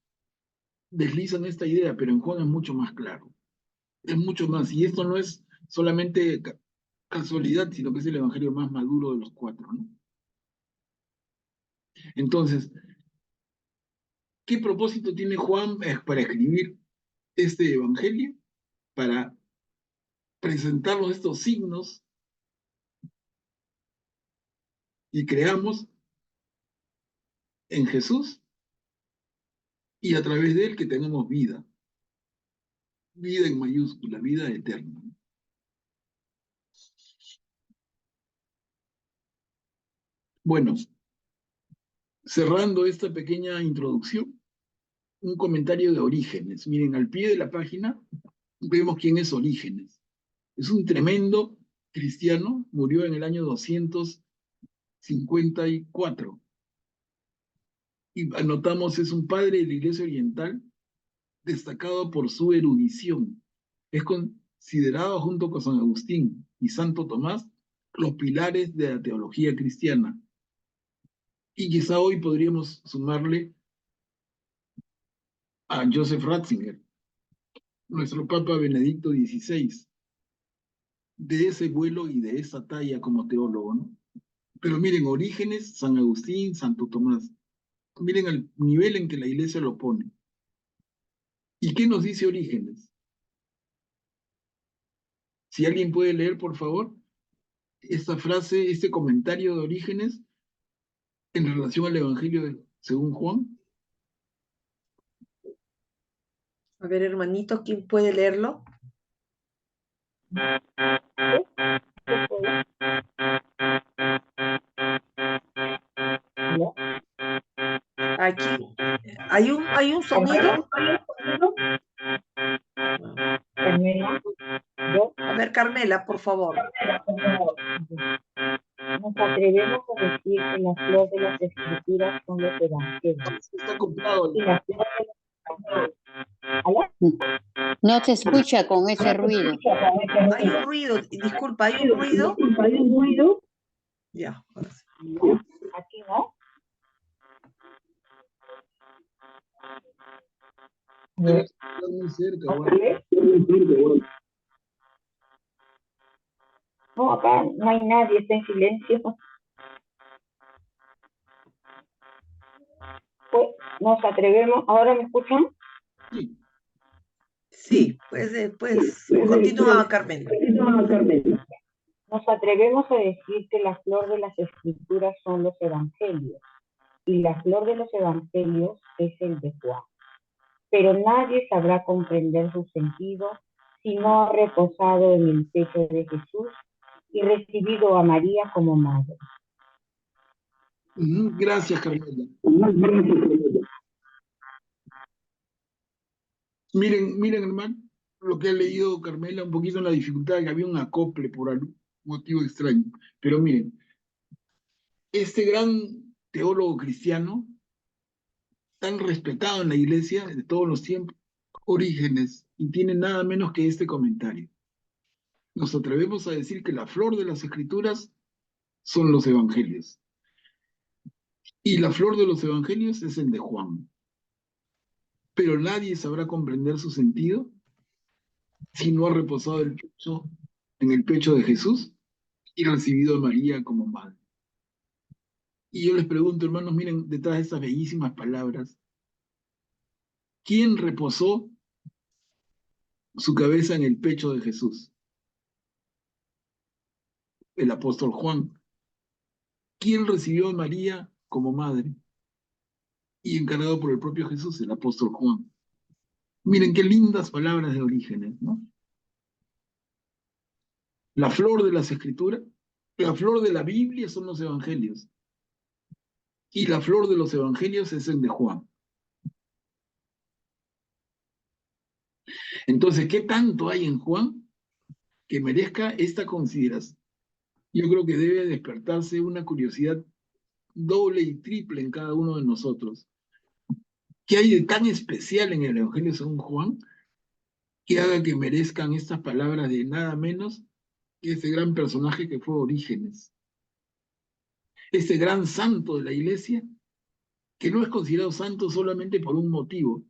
deslizan esta idea, pero en Juan es mucho más claro. Es mucho más. Y esto no es solamente casualidad, sino que es el evangelio más maduro de los cuatro, ¿no? Entonces, ¿qué propósito tiene Juan para escribir este evangelio? Para presentarnos estos signos y creamos en Jesús y a través de él que tengamos vida. Vida en mayúscula, vida eterna. Bueno, cerrando esta pequeña introducción, un comentario de Orígenes. Miren, al pie de la página vemos quién es Orígenes. Es un tremendo cristiano, murió en el año 254. Y anotamos, es un padre de la Iglesia Oriental, destacado por su erudición. Es considerado junto con San Agustín y Santo Tomás los pilares de la teología cristiana. Y quizá hoy podríamos sumarle a Joseph Ratzinger, nuestro Papa Benedicto XVI, de ese vuelo y de esa talla como teólogo, ¿no? Pero miren, Orígenes, San Agustín, Santo Tomás. Miren el nivel en que la Iglesia lo pone. ¿Y qué nos dice Orígenes? Si alguien puede leer, por favor, esta frase, este comentario de Orígenes en relación al Evangelio según Juan. A ver, hermanito, ¿quién puede leerlo? Aquí hay un sonido. A ver, Carmela, por favor. Nos atrevemos a decir que la flor de las escrituras son los evangelios. Está comprado. Y la flor de No se escucha con ese ruido. Hay un ruido, disculpa, hay un ruido. Ya, ahora sí. aquí no. Está muy cerca, bueno. No, acá no hay nadie, está en silencio. Pues nos atrevemos, ¿ahora me escuchan? Sí, pues continúa, Carmela. Nos atrevemos a decir que la flor de las escrituras son los evangelios. y la flor de los evangelios es el de Juan. Pero nadie sabrá comprender su sentido si no ha reposado en el pecho de Jesús y recibido a María como madre. Gracias, Carmela. Miren, hermano, lo que ha leído Carmela, un poquito en la dificultad, que había un acople por algún motivo extraño. Pero miren, este gran teólogo cristiano, tan respetado en la iglesia de todos los tiempos, Orígenes, y tiene nada menos que este comentario. Nos atrevemos a decir que la flor de las escrituras son los evangelios. Y la flor de los evangelios es el de Juan. Pero nadie sabrá comprender su sentido si no ha reposado en el pecho de Jesús y recibido a María como madre. Y yo les pregunto, hermanos, miren detrás de estas bellísimas palabras, ¿quién reposó su cabeza en el pecho de Jesús? El apóstol Juan. ¿Quién recibió a María como madre? Y encargado por el propio Jesús, el apóstol Juan. Miren qué lindas palabras de Orígenes, ¿no? La flor de las escrituras, la flor de la Biblia son los evangelios. Y la flor de los evangelios es el de Juan. Entonces, ¿qué tanto hay en Juan que merezca esta consideración? Yo creo que debe despertarse una curiosidad doble y triple en cada uno de nosotros. ¿Qué hay de tan especial en el Evangelio según Juan que haga que merezcan estas palabras de nada menos que ese gran personaje que fue Orígenes? Ese gran santo de la iglesia que no es considerado santo solamente por un motivo,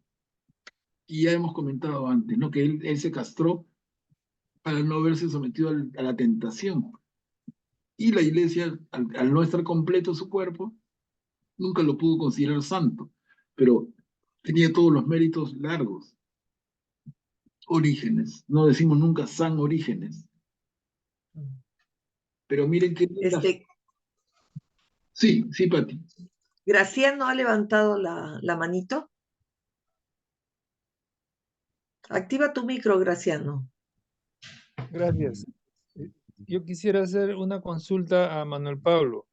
y ya hemos comentado antes, ¿no? Que él se castró para no verse sometido a la tentación. Y la iglesia, al no estar completo su cuerpo, nunca lo pudo considerar santo, pero tenía todos los méritos largos. Orígenes, no decimos nunca San Orígenes. Pero miren qué... Sí, Pati. Graciano ha levantado la manito. Activa tu micro, Graciano. Gracias. Yo quisiera hacer una consulta a Manuel Pablo.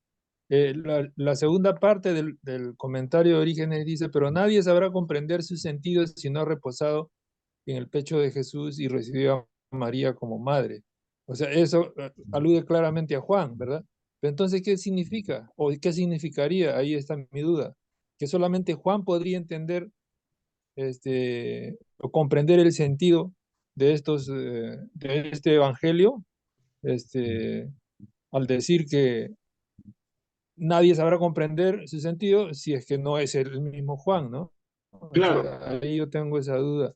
La segunda parte del comentario de Orígenes dice, pero nadie sabrá comprender sus sentidos si no ha reposado en el pecho de Jesús y recibió a María como madre. O sea, eso alude claramente a Juan, ¿verdad? Pero entonces, ¿qué significa? ¿O qué significaría? Ahí está mi duda. Que solamente Juan podría entender o comprender el sentido de este evangelio, al decir que nadie sabrá comprender su sentido si es que no es el mismo Juan, ¿no? Claro. O sea, ahí yo tengo esa duda.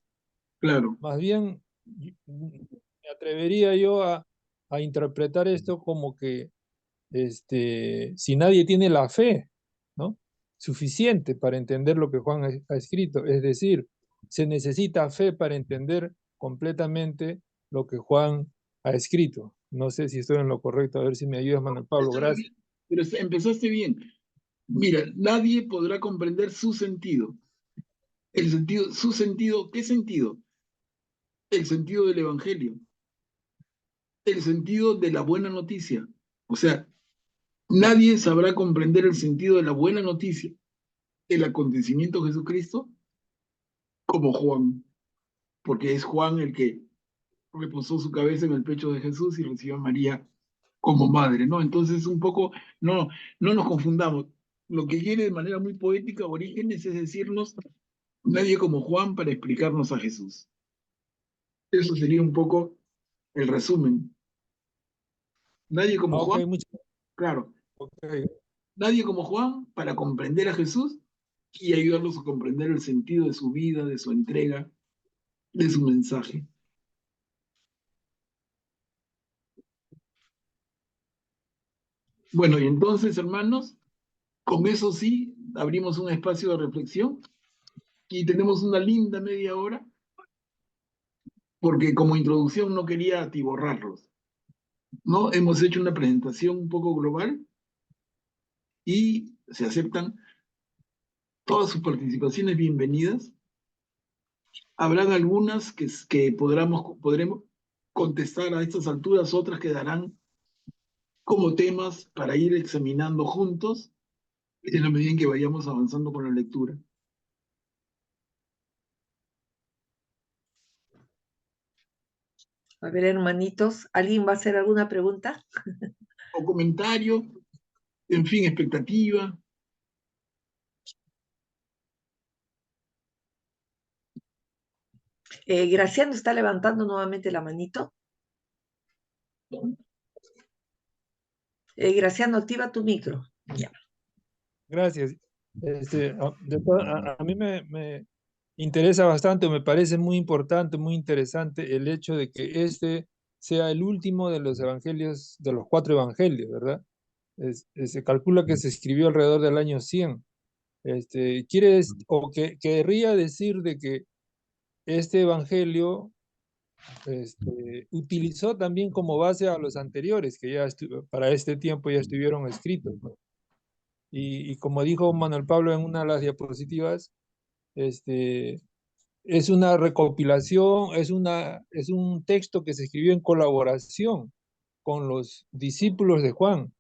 Claro. Más bien, me atrevería yo a interpretar esto como que si nadie tiene la fe, ¿no? Suficiente para entender lo que Juan ha escrito, es decir, se necesita fe para entender completamente lo que Juan ha escrito. No sé si estoy en lo correcto, a ver si me ayudas, Manuel Pablo, gracias. Pero empezaste bien. Mira, nadie podrá comprender su sentido. El sentido, su sentido, ¿qué sentido? El sentido del Evangelio. El sentido de la buena noticia. O sea, nadie sabrá comprender el sentido de la buena noticia, el acontecimiento de Jesucristo, como Juan. Porque es Juan el que reposó su cabeza en el pecho de Jesús y recibió a María como madre, ¿no? Entonces, un poco, no nos confundamos. Lo que quiere de manera muy poética Orígenes es decirnos, nadie como Juan para explicarnos a Jesús. Eso sería un poco el resumen. Nadie como Juan, claro, nadie como Juan para comprender a Jesús y ayudarlos a comprender el sentido de su vida, de su entrega, de su mensaje. Bueno, y entonces, hermanos, con eso sí, abrimos un espacio de reflexión y tenemos una linda media hora, porque como introducción no quería atiborrarlos, ¿no? Hemos hecho una presentación un poco global y se aceptan todas sus participaciones bienvenidas. Habrán algunas que podremos contestar a estas alturas, otras quedarán como temas para ir examinando juntos en la medida en que vayamos avanzando con la lectura. A ver, hermanitos, ¿alguien va a hacer alguna pregunta? O comentario, en fin, expectativa. Graciano está levantando nuevamente la manito. Graciano, activa tu micro. Ya. Gracias. A mí me interesa bastante, me parece muy importante, muy interesante el hecho de que este sea el último de los evangelios, de los 4 evangelios, ¿verdad? Se calcula que se escribió alrededor del año 100. Querría decir de que este evangelio utilizó también como base a los anteriores, que ya para este tiempo ya estuvieron escritos, ¿no? Y como dijo Manuel Pablo en una de las diapositivas, es una recopilación, es un texto que se escribió en colaboración con los discípulos de Juan.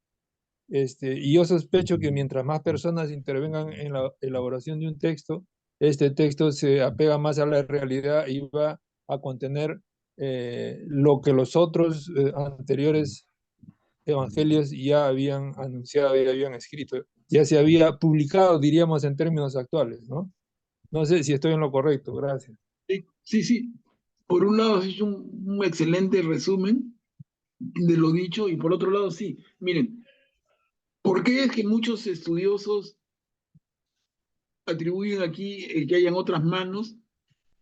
Y yo sospecho que mientras más personas intervengan en la elaboración de un texto, este texto se apega más a la realidad y va a contener lo que los otros anteriores evangelios ya habían anunciado, ya habían escrito, ya se había publicado, diríamos en términos actuales, ¿no? No sé si estoy en lo correcto, gracias. Sí, sí. Por un lado has hecho un excelente resumen de lo dicho y por otro lado sí. Miren, ¿por qué es que muchos estudiosos atribuyen aquí que hayan otras manos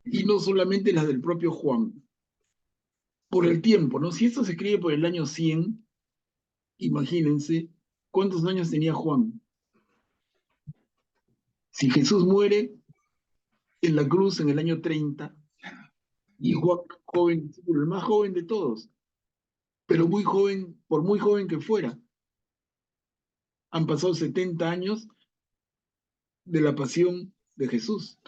y no solamente las del propio Juan? Por el tiempo, ¿no? Si esto se escribe por el año 100, imagínense cuántos años tenía Juan. Si Jesús muere en la cruz en el año 30 y Juan, joven, el más joven de todos, pero muy joven, por muy joven que fuera, han pasado 70 años de la pasión de Jesús.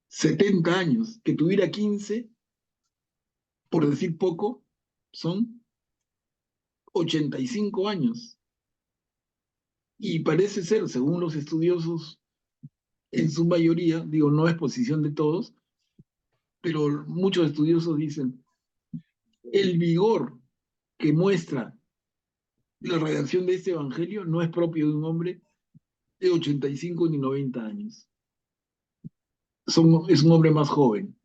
70 años, que tuviera 15, por decir poco, son 85 años. Y parece ser, según los estudiosos, en su mayoría, digo, no es posición de todos, pero muchos estudiosos dicen, el vigor que muestra la redacción de este evangelio no es propio de un hombre de 85 ni 90 años. Es un hombre más joven.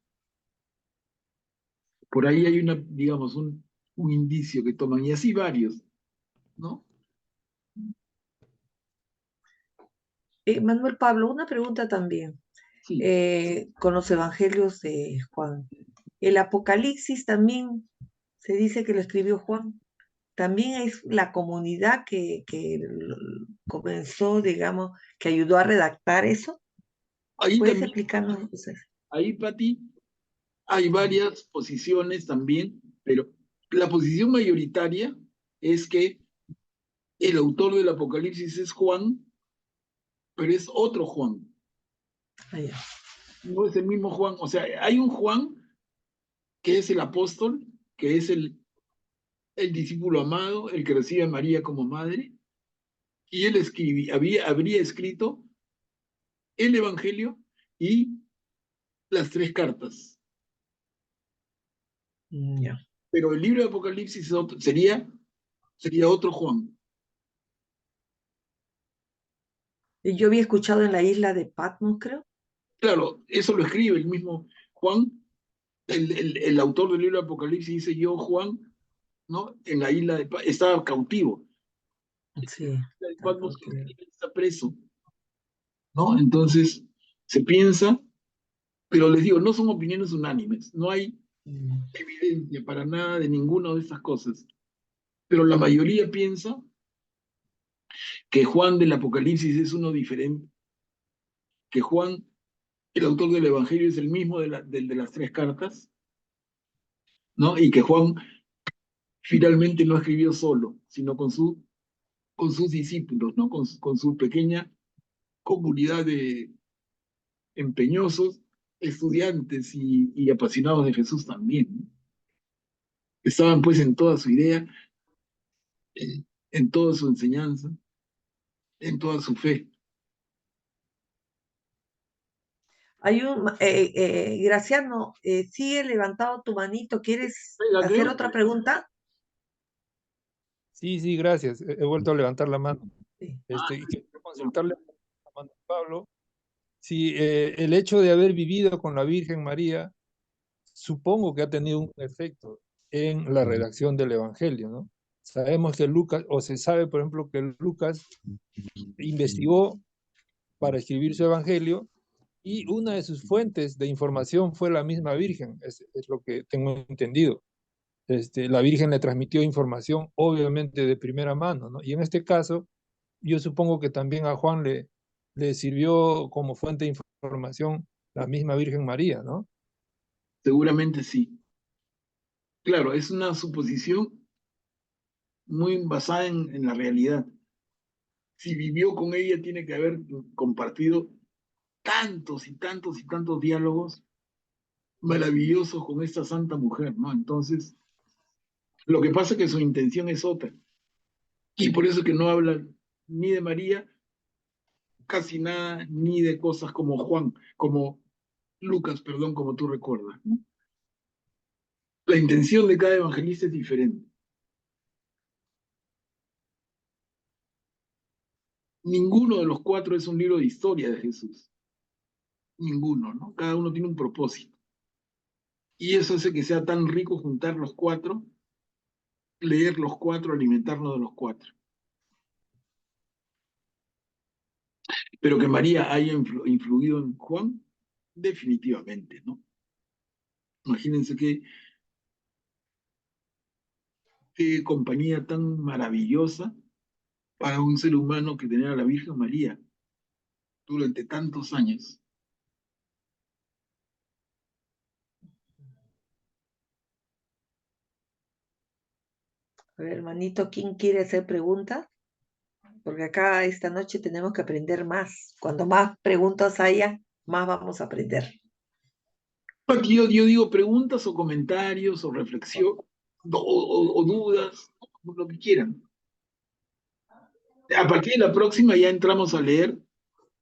Por ahí hay digamos, un indicio que toman, y así varios, ¿no? Manuel Pablo, una pregunta también. Sí. Con los evangelios de Juan. El Apocalipsis también se dice que lo escribió Juan. También es la comunidad que comenzó, digamos, que ayudó a redactar eso. Ahí ¿Puedes también, explicarnos? ahí, Pati, hay varias posiciones también, pero la posición mayoritaria es que el autor del Apocalipsis es Juan, pero es otro Juan. Ah, ya. No es el mismo Juan. O sea, hay un Juan que es el apóstol, que es el discípulo amado, el que recibe a María como madre, y él habría escrito el Evangelio y las 3 cartas. Ya. Pero el libro de Apocalipsis sería otro Juan. Y yo había escuchado en la isla de Patmos, creo. Claro, eso lo escribe el mismo Juan, el autor del libro de Apocalipsis dice, yo, Juan, ¿no? En la isla estaba cautivo. Sí. Patmos está preso, ¿no? Entonces, se piensa, pero les digo, no son opiniones unánimes, no hay evidencia para nada de ninguna de estas cosas. Pero la mayoría piensa que Juan del Apocalipsis es uno diferente, que Juan, el autor del Evangelio, es el mismo del de las 3 cartas, ¿no? Y que Juan finalmente no escribió solo, sino con sus discípulos, ¿no? Con su pequeña comunidad de empeñosos estudiantes y apasionados de Jesús también, ¿no? Estaban pues en toda su idea, en toda su enseñanza, en toda su fe. Hay Graciano, sigue levantado tu manito. ¿Quieres Oiga, hacer creo otra pregunta? Sí, gracias. He vuelto a levantar la mano. Sí. Y quiero consultarle a Manuel Pablo si el hecho de haber vivido con la Virgen María, supongo que ha tenido un efecto en la redacción del Evangelio, ¿no? Sabemos que Lucas, o se sabe, por ejemplo, que Lucas investigó para escribir su Evangelio y una de sus fuentes de información fue la misma Virgen, es lo que tengo entendido. La Virgen le transmitió información, obviamente, de primera mano, ¿no? Y en este caso, yo supongo que también a Juan le sirvió como fuente de información la misma Virgen María, ¿no? seguramente sí. Claro, es una suposición muy basada en la realidad. Si vivió con ella, tiene que haber compartido tantos y tantos y tantos diálogos maravillosos con esta santa mujer, ¿no? Entonces, lo que pasa es que su intención es otra. Y por eso que no habla ni de María, casi nada, ni de cosas como Juan, como Lucas, perdón, como tú recuerdas, ¿no? La intención de cada evangelista es diferente. Ninguno de los cuatro es un libro de historia de Jesús. Ninguno, ¿no? Cada uno tiene un propósito. Y eso hace que sea tan rico juntar los cuatro, leer los cuatro, alimentarnos de los cuatro. Pero que María haya influido en Juan, definitivamente, ¿no? Imagínense qué compañía tan maravillosa para un ser humano que tener a la Virgen María durante tantos años. A ver, hermanito, ¿quién quiere hacer preguntas? Porque acá esta noche tenemos que aprender más. Cuando más preguntas haya, más vamos a aprender. Aquí yo digo preguntas o comentarios o reflexión o dudas, lo que quieran. A partir de la próxima ya entramos a leer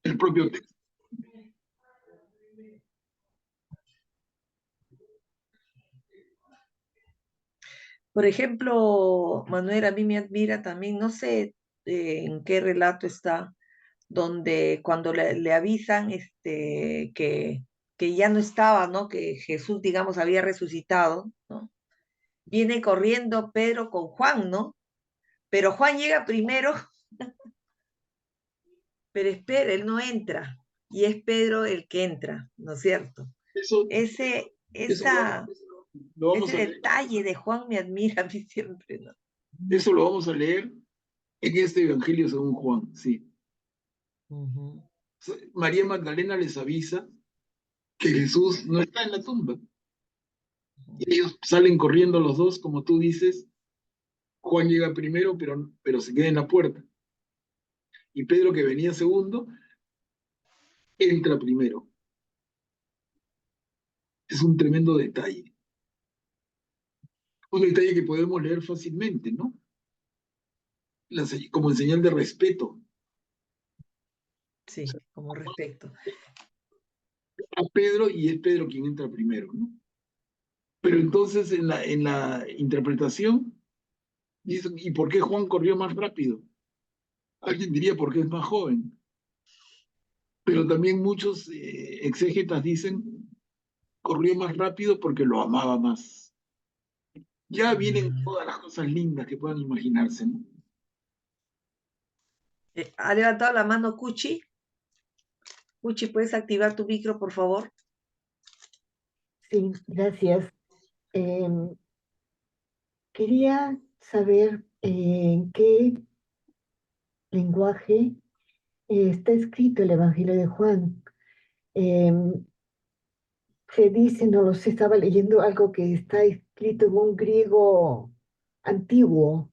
el propio texto. Por ejemplo, Manuel, a mí me admira también, no sé en qué relato está, donde cuando le avisan que ya no estaba, ¿no? Que Jesús, digamos, había resucitado, ¿no? Viene corriendo Pedro con Juan, ¿no? Pero Juan llega primero, pero espera, él no entra, y es Pedro el que entra, ¿no es cierto? Eso, Ese, eso esa, lo vamos ese a leer. detalle de Juan me admira a mí siempre, ¿no? Eso lo vamos a leer en este Evangelio según Juan, sí. María Magdalena les avisa que Jesús no está en la tumba. Y ellos salen corriendo los dos, como tú dices. Juan llega primero, pero se queda en la puerta. Y Pedro, que venía segundo, entra primero. Es un tremendo detalle. Un detalle que podemos leer fácilmente, ¿no? Como en señal de respeto Sí, como respeto. a Pedro, y es Pedro quien entra primero, ¿no? Pero entonces en la interpretación dice, ¿y por qué Juan corrió más rápido? Alguien diría porque es más joven. Pero también muchos exégetas dicen, corrió más rápido porque lo amaba más. Ya vienen todas las cosas lindas que puedan imaginarse, ¿no? ¿Ha levantado la mano Cuchi? Cuchi, ¿puedes activar tu micro, por favor? Sí, gracias. Quería saber en qué lenguaje está escrito el Evangelio de Juan. Em, Se dice, no lo sé, estaba leyendo algo que está escrito en un griego antiguo,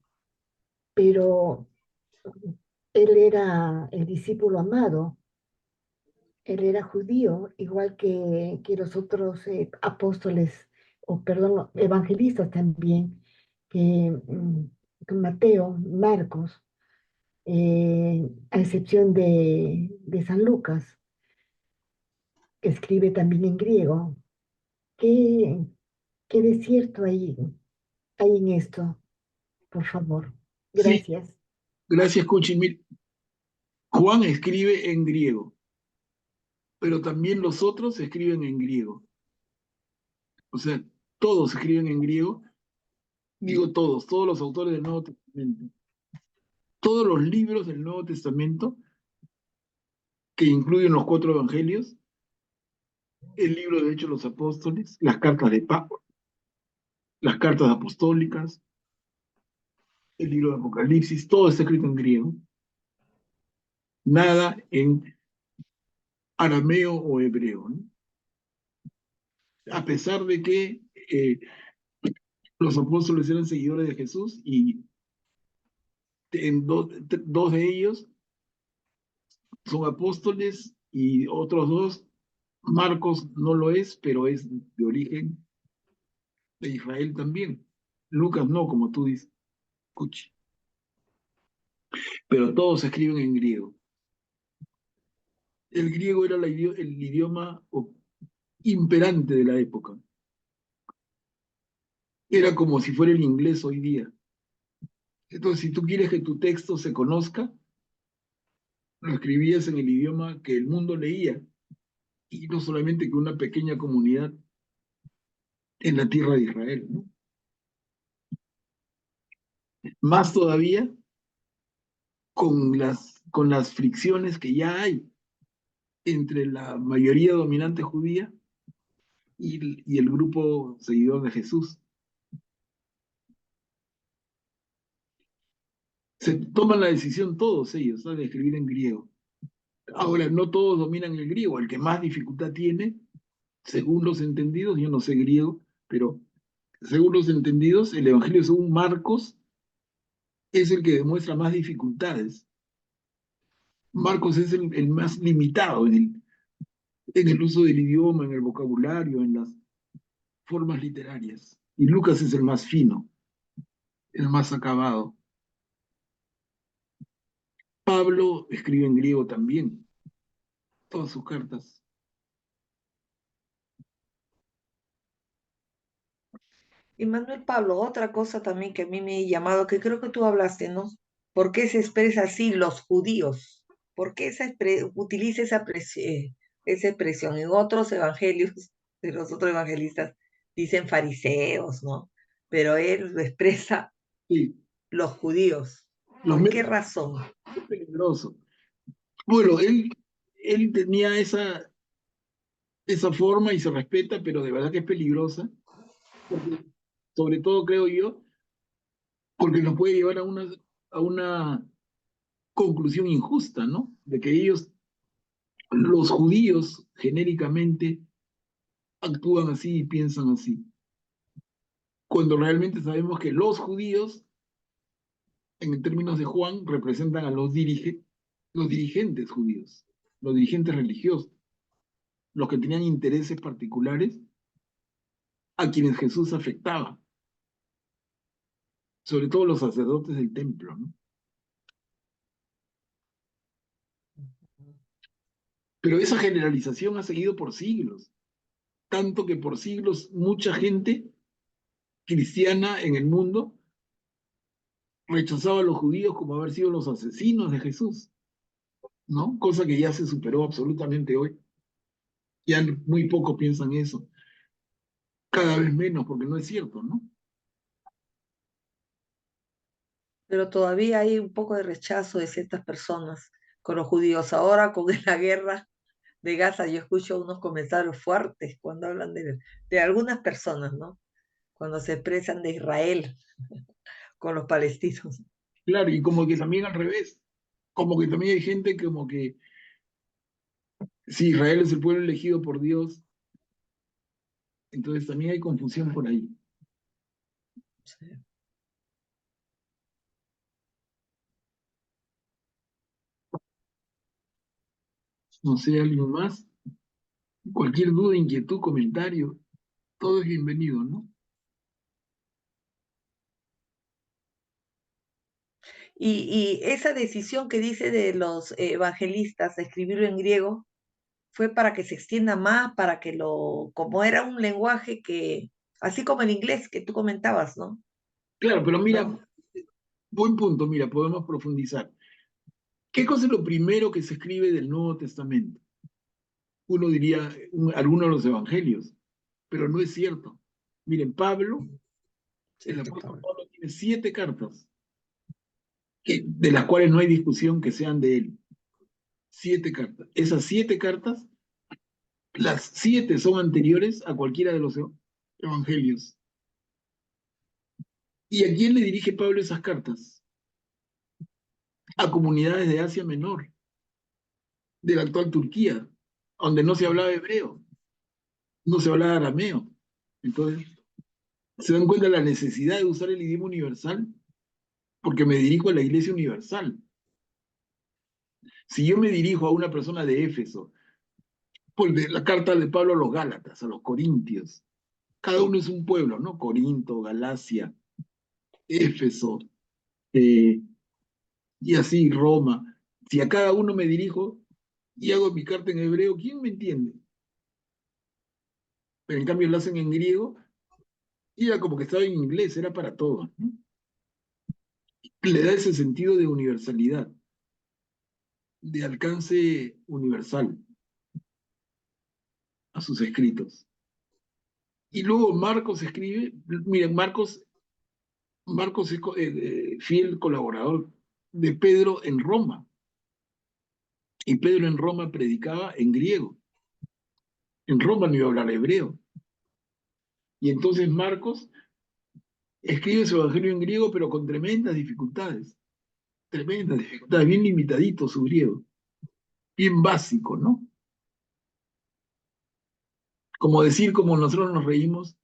pero él era el discípulo amado. él era judío, igual que los otros apóstoles, o perdón, evangelistas también, que Mateo, Marcos, a excepción de San Lucas, que escribe también en griego. ¿Qué, qué de cierto hay en esto? Por favor. Sí, Gracias. gracias, Cuchi. Juan escribe en griego, pero también los otros escriben en griego. O sea, todos escriben en griego. Digo todos los autores del Nuevo Testamento. Todos los libros del Nuevo Testamento, que incluyen los 4 evangelios, el libro de Hechos de los Apóstoles, las cartas de Pablo, las cartas apostólicas, el libro de Apocalipsis, todo está escrito en griego, nada en arameo o hebreo, ¿no? A pesar de que los apóstoles eran seguidores de Jesús y en dos de ellos son apóstoles y otros dos, Marcos no lo es, pero es de origen de Israel también. Lucas no, como tú dices, Cuchi. Pero todos escriben en griego. El griego era el idioma imperante de la época. Era como si fuera el inglés hoy día. Entonces, si tú quieres que tu texto se conozca, lo escribías en el idioma que el mundo leía, y no solamente que una pequeña comunidad en la tierra de Israel, ¿no? Más todavía con las fricciones que ya hay entre la mayoría dominante judía y el grupo seguidor de Jesús. Se toman la decisión todos ellos, ¿no?, de escribir en griego. Ahora, no todos dominan el griego. El que más dificultad tiene, según los entendidos, yo no sé griego, pero según los entendidos, el Evangelio según Marcos es el que demuestra más dificultades. Marcos es el más limitado en el uso del idioma, en el vocabulario, en las formas literarias. Y Lucas es el más fino, el más acabado. Pablo escribe en griego también, todas sus cartas. Y Manuel Pablo, otra cosa también que a mí me ha llamado, que creo que tú hablaste, ¿no? ¿Por qué se expresa así los judíos? ¿Por qué utiliza esa expresión? En otros evangelios, de los otros evangelistas, dicen fariseos, ¿no? Pero él lo expresa Sí, los judíos. los ¿Por qué medios razón? es peligroso. Bueno, él tenía esa forma y se respeta, pero de verdad que es peligrosa, porque, sobre todo creo yo, porque nos puede llevar a una conclusión injusta, ¿no? De que ellos, los judíos, genéricamente actúan así y piensan así, cuando realmente sabemos que los judíos, en términos de Juan, representan a los dirigentes judíos, los dirigentes religiosos, los que tenían intereses particulares a quienes Jesús afectaba, sobre todo los sacerdotes del templo, ¿no? Pero esa generalización ha seguido por siglos, tanto que por siglos mucha gente cristiana en el mundo rechazaba a los judíos como haber sido los asesinos de Jesús, ¿no? Cosa que ya se superó absolutamente hoy. Ya muy pocos piensan eso, cada vez menos, porque no es cierto, ¿no? Pero todavía hay un poco de rechazo de ciertas personas con los judíos. Ahora con la guerra de Gaza, yo escucho unos comentarios fuertes cuando hablan de algunas personas, ¿no? Cuando se expresan de Israel con los palestinos. Claro, y como que también al revés, como que también hay gente como que si Israel es el pueblo elegido por Dios, entonces también hay confusión por ahí. Sí. No sé, alguien más. Cualquier duda, inquietud, comentario, todo es bienvenido, ¿no? Y esa decisión que dice de los evangelistas de escribirlo en griego fue para que se extienda más, para que como era un lenguaje que, así como el inglés que tú comentabas, ¿no? Claro, pero mira, ¿No? buen punto, mira, podemos profundizar. ¿Qué cosa es lo primero que se escribe del Nuevo Testamento? Uno diría alguno de los evangelios, pero no es cierto. Miren, Pablo, el Sí, apóstol Pablo. Pablo tiene 7 cartas, de las cuales no hay discusión que sean de él. 7 cartas. Esas 7 cartas, las 7 son anteriores a cualquiera de los evangelios. ¿Y a quién le dirige Pablo esas cartas? A comunidades de Asia Menor, de la actual Turquía, donde no se hablaba hebreo, no se hablaba arameo. Entonces, ¿se dan cuenta de la necesidad de usar el idioma universal? Porque me dirijo a la iglesia universal. Si yo me dirijo a una persona de Éfeso, pues de la carta de Pablo a los Gálatas, a los Corintios, cada uno es un pueblo, ¿no? Corinto, Galacia, Éfeso, eh, y así Roma. Si a cada uno me dirijo y hago mi carta en hebreo, ¿quién me entiende? Pero en cambio lo hacen en griego y era como que estaba en inglés, era para todos, ¿no? Le da ese sentido de universalidad, de alcance universal a sus escritos. Y luego Marcos escribe, miren, Marcos es fiel colaborador de Pedro en Roma, y Pedro en Roma predicaba en griego. En Roma no iba a hablar hebreo. Y entonces Marcos escribe su evangelio en griego, pero con tremendas dificultades, bien limitadito su griego, bien básico, ¿no? Como decir, como nosotros nos reímos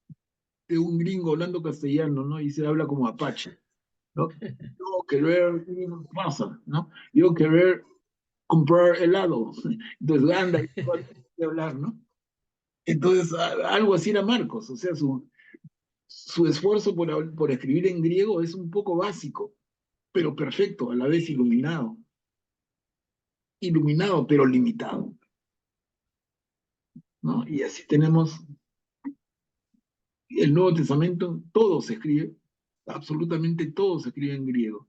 de un gringo hablando castellano, ¿no? Y se habla como apache, ¿no? Yo querer, pasa, ¿no? Yo querer comprar helado. Entonces anda y hablar, ¿no? Entonces, algo así era Marcos, o sea, su esfuerzo por escribir en griego es un poco básico, pero perfecto, a la vez iluminado. Iluminado, pero limitado, ¿no? Y así tenemos el Nuevo Testamento, todo se escribe, absolutamente todo se escribe en griego.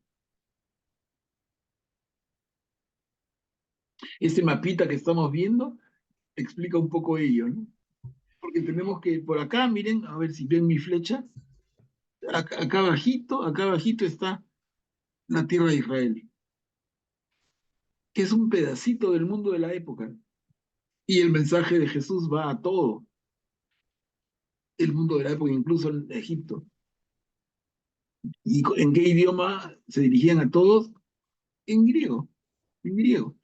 Este mapita que estamos viendo explica un poco ello, ¿no? Porque tenemos que, por acá, miren, a ver si ven mi flecha, acá abajito está la tierra de Israel, que es un pedacito del mundo de la época. Y el mensaje de Jesús va a todo el mundo de la época, incluso en Egipto. ¿Y en qué idioma se dirigían a todos? En griego, en griego.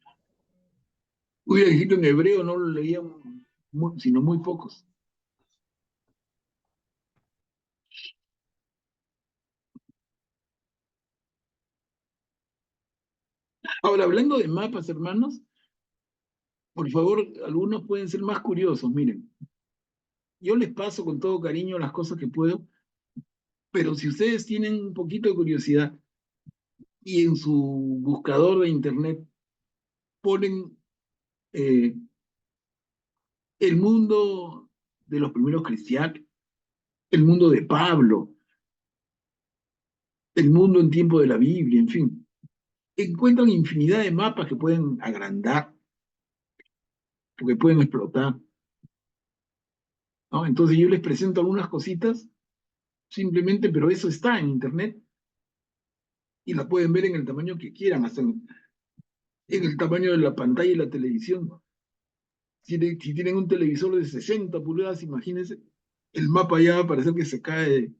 Hubiera escrito en hebreo, no lo leían, sino muy pocos. Ahora, hablando de mapas, hermanos, por favor, algunos pueden ser más curiosos, miren. Yo les paso con todo cariño las cosas que puedo, pero si ustedes tienen un poquito de curiosidad y en su buscador de internet ponen eh, el mundo de los primeros cristianos, el mundo de Pablo, el mundo en tiempo de la Biblia, en fin, encuentran infinidad de mapas que pueden agrandar, porque pueden explotar, ¿no? Entonces yo les presento algunas cositas, simplemente, pero eso está en internet y la pueden ver en el tamaño que quieran, hasta en el tamaño de la pantalla y la televisión. Si tienen un televisor de 60 pulgadas, imagínense, el mapa ya va a parecer que se cae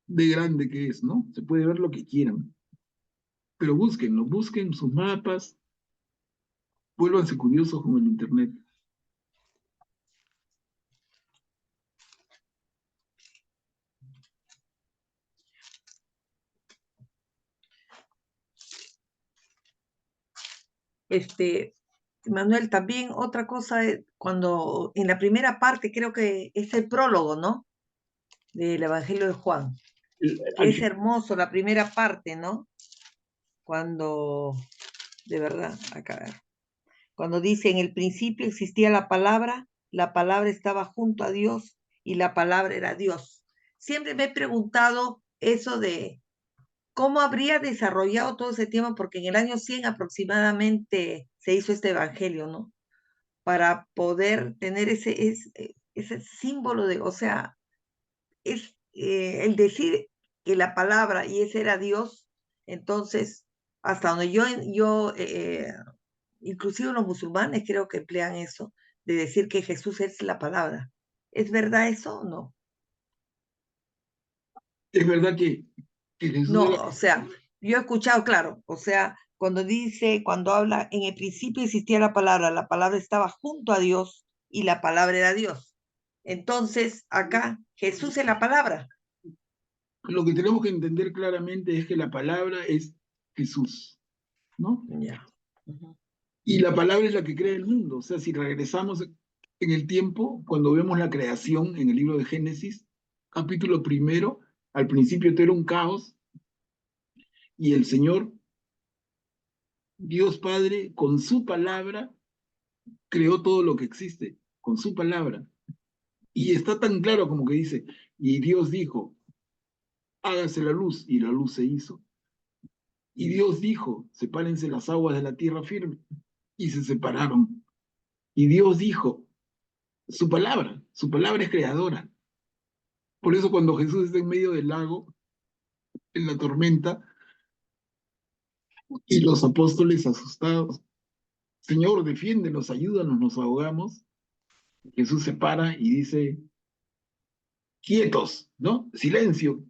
de grande que es, ¿no? Se puede ver lo que quieran. Pero búsquenlo, busquen sus mapas, vuélvanse curiosos con el internet. Este, Manuel, también otra cosa, cuando en la primera parte creo que es el prólogo, ¿no? Del Evangelio de Juan, que es hermoso la primera parte, ¿no? Cuando, de verdad, acá, a ver, cuando dice, en el principio existía la palabra estaba junto a Dios y la palabra era Dios. Siempre me he preguntado eso de cómo habría desarrollado todo ese tiempo, porque en el año 100 aproximadamente se hizo este evangelio, ¿no? Para poder tener ese símbolo de, o sea, es el decir que la palabra y ese era Dios, entonces, hasta donde inclusive los musulmanes creo que emplean eso, de decir que Jesús es la palabra. ¿Es verdad eso o no? Es verdad que Jesús No, era... o sea, yo he escuchado, claro, o sea, cuando habla, en el principio existía la palabra estaba junto a Dios y la palabra era Dios. Entonces, acá Jesús es la palabra. Lo que tenemos que entender claramente es que la palabra es Jesús, ¿no? Ya. Ujú. Y la palabra es la que crea el mundo. O sea, si regresamos en el tiempo, cuando vemos la creación en el libro de Génesis, capítulo primero, al principio todo era un caos, y el Señor, Dios Padre, con su palabra, creó todo lo que existe, con su palabra. Y está tan claro como que dice, y Dios dijo, hágase la luz, y la luz se hizo. Y Dios dijo, sepárense las aguas de la tierra firme, y se separaron. Y Dios dijo, su palabra es creadora. Por eso cuando Jesús está en medio del lago, en la tormenta, y los apóstoles asustados, Señor, defiéndenos, ayúdanos, nos ahogamos, Jesús se para y dice, quietos, ¿no? Silencio,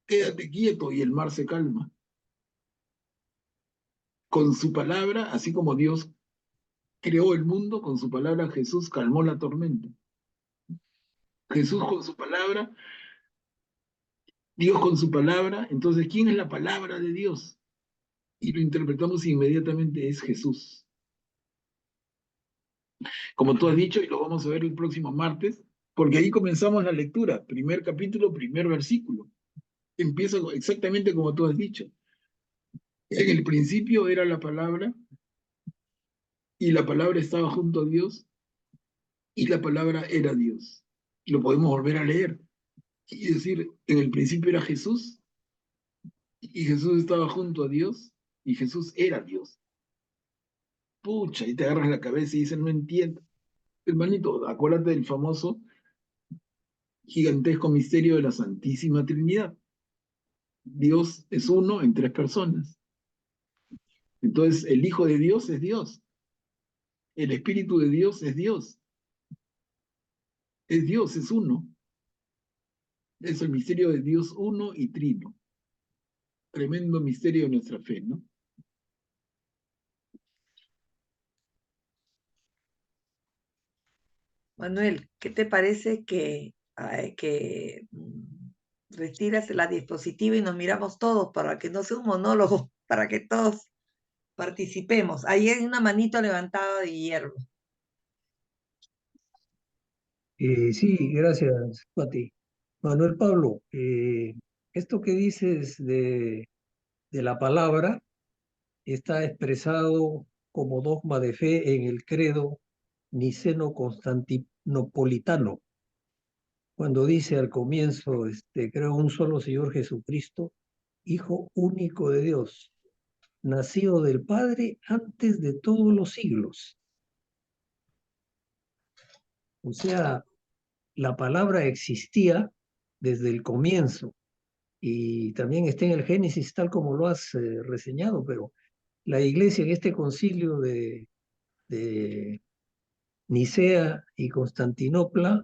quédate quieto, y el mar se calma. Con su palabra, así como Dios creó el mundo, con su palabra Jesús calmó la tormenta. Jesús con su palabra, Dios con su palabra. Entonces, ¿quién es la palabra de Dios? Y lo interpretamos inmediatamente, es Jesús. Como tú has dicho, y lo vamos a ver el próximo martes, porque ahí comenzamos la lectura, primer capítulo, primer versículo. Empieza exactamente como tú has dicho. En el principio era la palabra, y la palabra estaba junto a Dios, y la palabra era Dios. Lo podemos volver a leer y decir, en el principio era Jesús, y Jesús estaba junto a Dios, y Jesús era Dios. Pucha, y te agarras la cabeza y dices, no entiendo. Hermanito, acuérdate del famoso gigantesco misterio de la Santísima Trinidad. Dios es uno en tres personas. Entonces, el Hijo de Dios es Dios. El Espíritu de Dios es Dios. Es Dios, es uno. Es el misterio de Dios uno y trino. Tremendo misterio de nuestra fe, ¿no? Manuel, ¿qué te parece retiras la diapositiva y nos miramos todos para que no sea un monólogo, para que todos participemos? Ahí hay una manito levantada de Guillermo. Sí, gracias, Pati. Manuel Pablo, esto que dices de la palabra está expresado como dogma de fe en el credo niceno-constantinopolitano, cuando dice al comienzo, creo un solo Señor Jesucristo, Hijo único de Dios, nacido del Padre antes de todos los siglos. O sea, la palabra existía desde el comienzo y también está en el Génesis tal como lo has reseñado, pero la iglesia en este concilio de Nicea y Constantinopla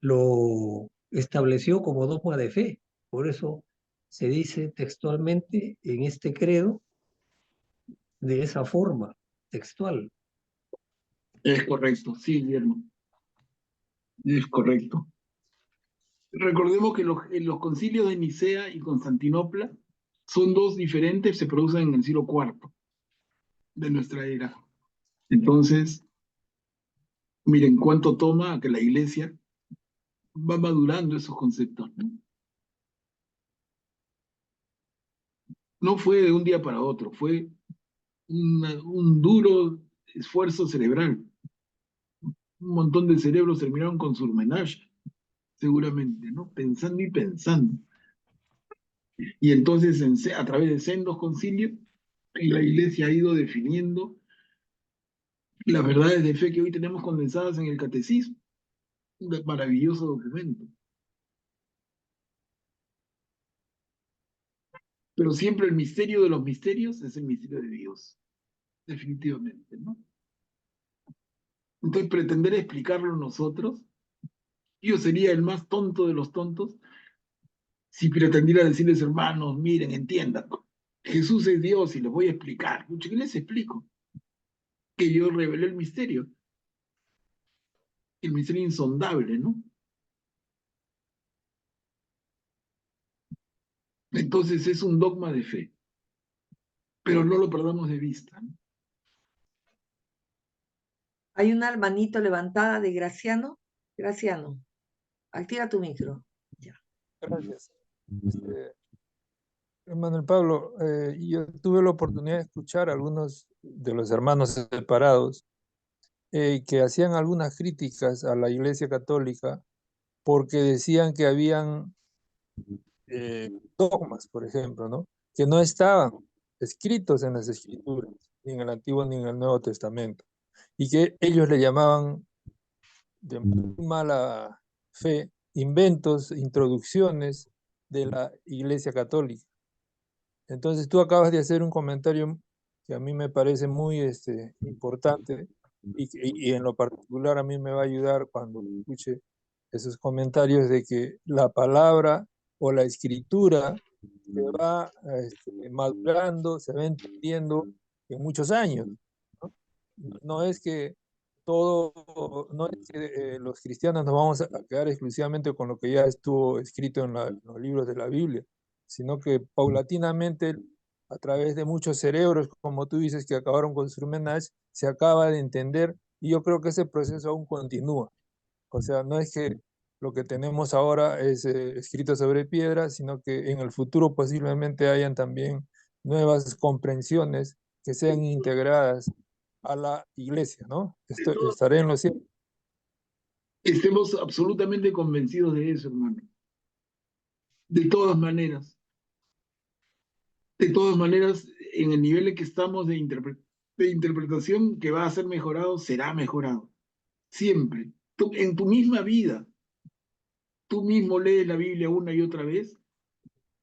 lo estableció como dogma de fe. Por eso se dice textualmente en este credo de esa forma textual. Es correcto, sí, Guillermo. Es correcto. Recordemos que en los concilios de Nicea y Constantinopla son dos diferentes, se producen en el siglo IV. de nuestra era. Entonces, miren cuánto toma a que la iglesia va madurando esos conceptos, ¿no? No fue de un día para otro, fue un duro esfuerzo cerebral. Un montón de cerebros terminaron con Surmenage, seguramente, ¿no? Pensando y pensando. Y entonces, a través de sendos concilios, la iglesia ha ido definiendo las verdades de fe que hoy tenemos condensadas en el catecismo. Un maravilloso documento. Pero siempre el misterio de los misterios es el misterio de Dios, definitivamente, ¿no? Entonces, pretender explicarlo nosotros, yo sería el más tonto de los tontos si pretendiera decirles, hermanos, miren, entiendan, Jesús es Dios y les voy a explicar. ¿Qué les explico? Que yo revelé el misterio insondable, ¿no? Entonces es un dogma de fe, pero no lo perdamos de vista, ¿no? Hay una manito levantada de Graciano. Graciano, activa tu micro. Ya. Gracias. Hermano Pablo, yo tuve la oportunidad de escuchar a algunos de los hermanos separados que hacían algunas críticas a la Iglesia Católica porque decían que habían dogmas, por ejemplo, ¿no? Que no estaban escritos en las Escrituras, ni en el Antiguo ni en el Nuevo Testamento, y que ellos le llamaban de muy mala fe inventos, introducciones de la Iglesia Católica. Entonces tú acabas de hacer un comentario que a mí me parece muy importante y en lo particular a mí me va a ayudar cuando escuche esos comentarios de que la palabra o la escritura se va madurando, se va entendiendo en muchos años, ¿no? No es que no es que los cristianos nos vamos a quedar exclusivamente con lo que ya estuvo escrito en los libros de la Biblia, sino que paulatinamente, a través de muchos cerebros, como tú dices, que acabaron con Surmenage, se acaba de entender, y yo creo que ese proceso aún continúa. O sea, no es que lo que tenemos ahora es escrito sobre piedra, sino que en el futuro posiblemente hayan también nuevas comprensiones que sean integradas a la iglesia, ¿no? Estaré en lo cierto. Estemos absolutamente convencidos de eso, hermano. De todas maneras, en el nivel en que estamos de interpretación que va a ser mejorado, será mejorado. Siempre. En tu misma vida, tú mismo lees la Biblia una y otra vez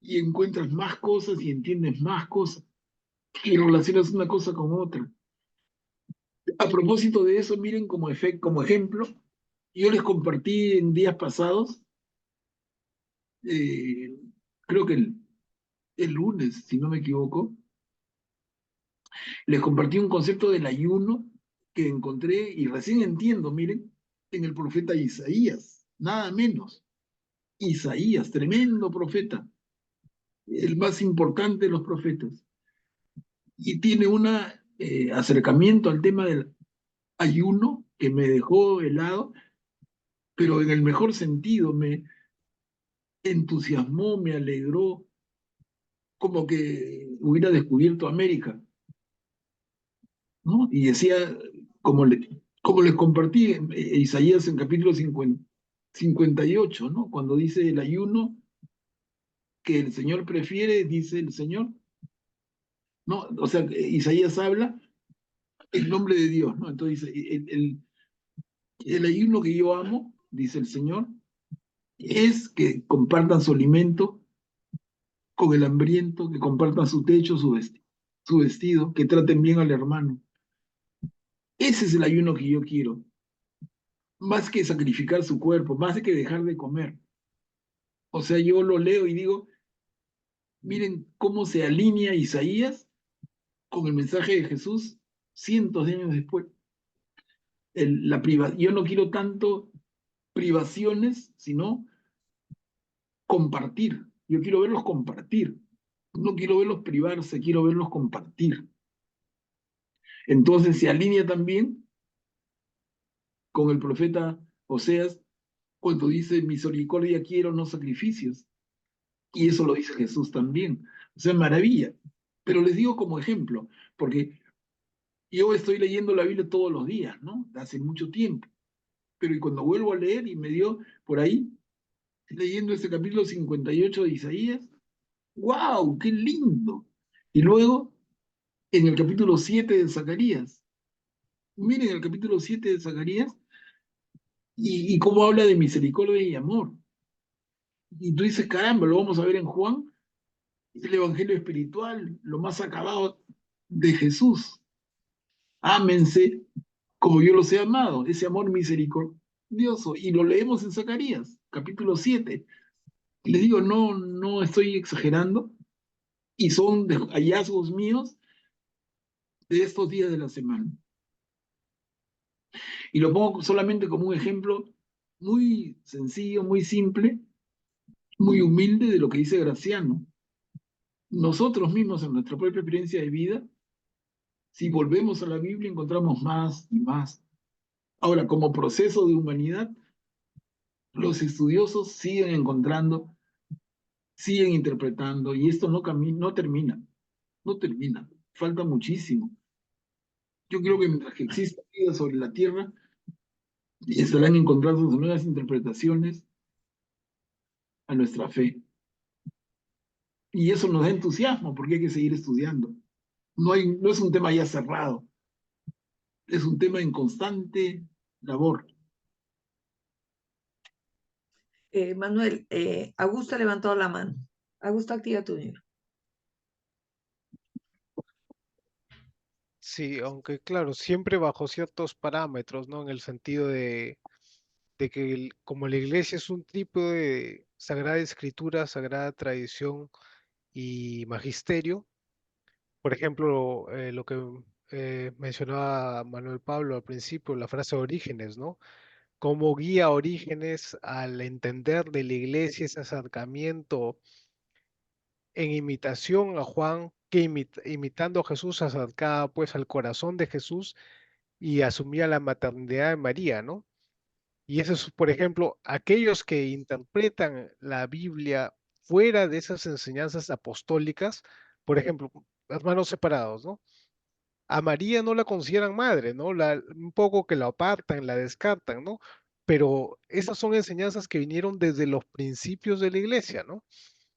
y encuentras más cosas y entiendes más cosas y relacionas una cosa con otra. A propósito de eso, miren como ejemplo, yo les compartí en días pasados, creo que el lunes, si no me equivoco, les compartí un concepto del ayuno que encontré y recién entiendo, miren, en el profeta Isaías, nada menos. Isaías, tremendo profeta, el más importante de los profetas. Y tiene un acercamiento al tema del ayuno que me dejó helado, pero en el mejor sentido, me entusiasmó, me alegró, como que hubiera descubierto América, ¿no? Y decía, como les compartí Isaías en capítulo 58, ¿no? Cuando dice el ayuno que el Señor prefiere, dice el Señor, ¿no? O sea, Isaías habla en nombre de Dios, ¿no? Entonces, el ayuno que yo amo, dice el Señor, es que compartan su alimento con el hambriento, que compartan su techo, su vestido, que traten bien al hermano. Ese es el ayuno que yo quiero. Más que sacrificar su cuerpo, más que dejar de comer. O sea, yo lo leo y digo, miren cómo se alinea Isaías con el mensaje de Jesús cientos de años después. Yo no quiero tanto privaciones, sino compartir. Yo quiero verlos compartir. No quiero verlos privarse, quiero verlos compartir. Entonces se alinea también con el profeta Oseas cuando dice misericordia quiero, no sacrificios. Y eso lo dice Jesús también. O sea, maravilla. Pero les digo como ejemplo, porque yo estoy leyendo la Biblia todos los días, ¿no? Hace mucho tiempo. Pero y cuando vuelvo a leer y me dio por ahí, leyendo este capítulo 58 de Isaías, ¡wow! ¡Qué lindo! Y luego, en el capítulo 7 de Zacarías, miren el capítulo 7 de Zacarías y cómo habla de misericordia y amor. Y tú dices, caramba, lo vamos a ver en Juan, es el evangelio espiritual, lo más acabado de Jesús. Ámense como yo los he amado, ese amor misericordioso. Y lo leemos en Zacarías, capítulo 7. Y les digo, no estoy exagerando, y son hallazgos míos de estos días de la semana. Y lo pongo solamente como un ejemplo muy sencillo, muy simple, muy humilde de lo que dice Graciano. Nosotros mismos en nuestra propia experiencia de vida, si volvemos a la Biblia, encontramos más y más. Ahora, como proceso de humanidad, los estudiosos siguen encontrando, siguen interpretando, y esto no termina, no termina, falta muchísimo. Yo creo que mientras que exista vida sobre la tierra, estarán encontrando nuevas interpretaciones a nuestra fe. Y eso nos da entusiasmo porque hay que seguir estudiando. No es un tema ya cerrado, es un tema en constante labor. Manuel, Augusto ha levantado la mano. Augusto, activa tu micro. Sí, aunque claro, siempre bajo ciertos parámetros, ¿no? En el sentido de que como la iglesia es un tipo de sagrada escritura, sagrada tradición y magisterio, por ejemplo, lo que mencionaba Manuel Pablo al principio, la frase Orígenes, ¿no? Cómo guía Orígenes al entender de la iglesia ese acercamiento en imitación a Juan, que imitando a Jesús se acercaba pues al corazón de Jesús y asumía la maternidad de María, ¿no? Y eso es, por ejemplo, aquellos que interpretan la Biblia fuera de esas enseñanzas apostólicas, por ejemplo, hermanos separados, ¿no? A María no la consideran madre, ¿no? Un poco que la apartan, la descartan, ¿no? Pero esas son enseñanzas que vinieron desde los principios de la iglesia, ¿no?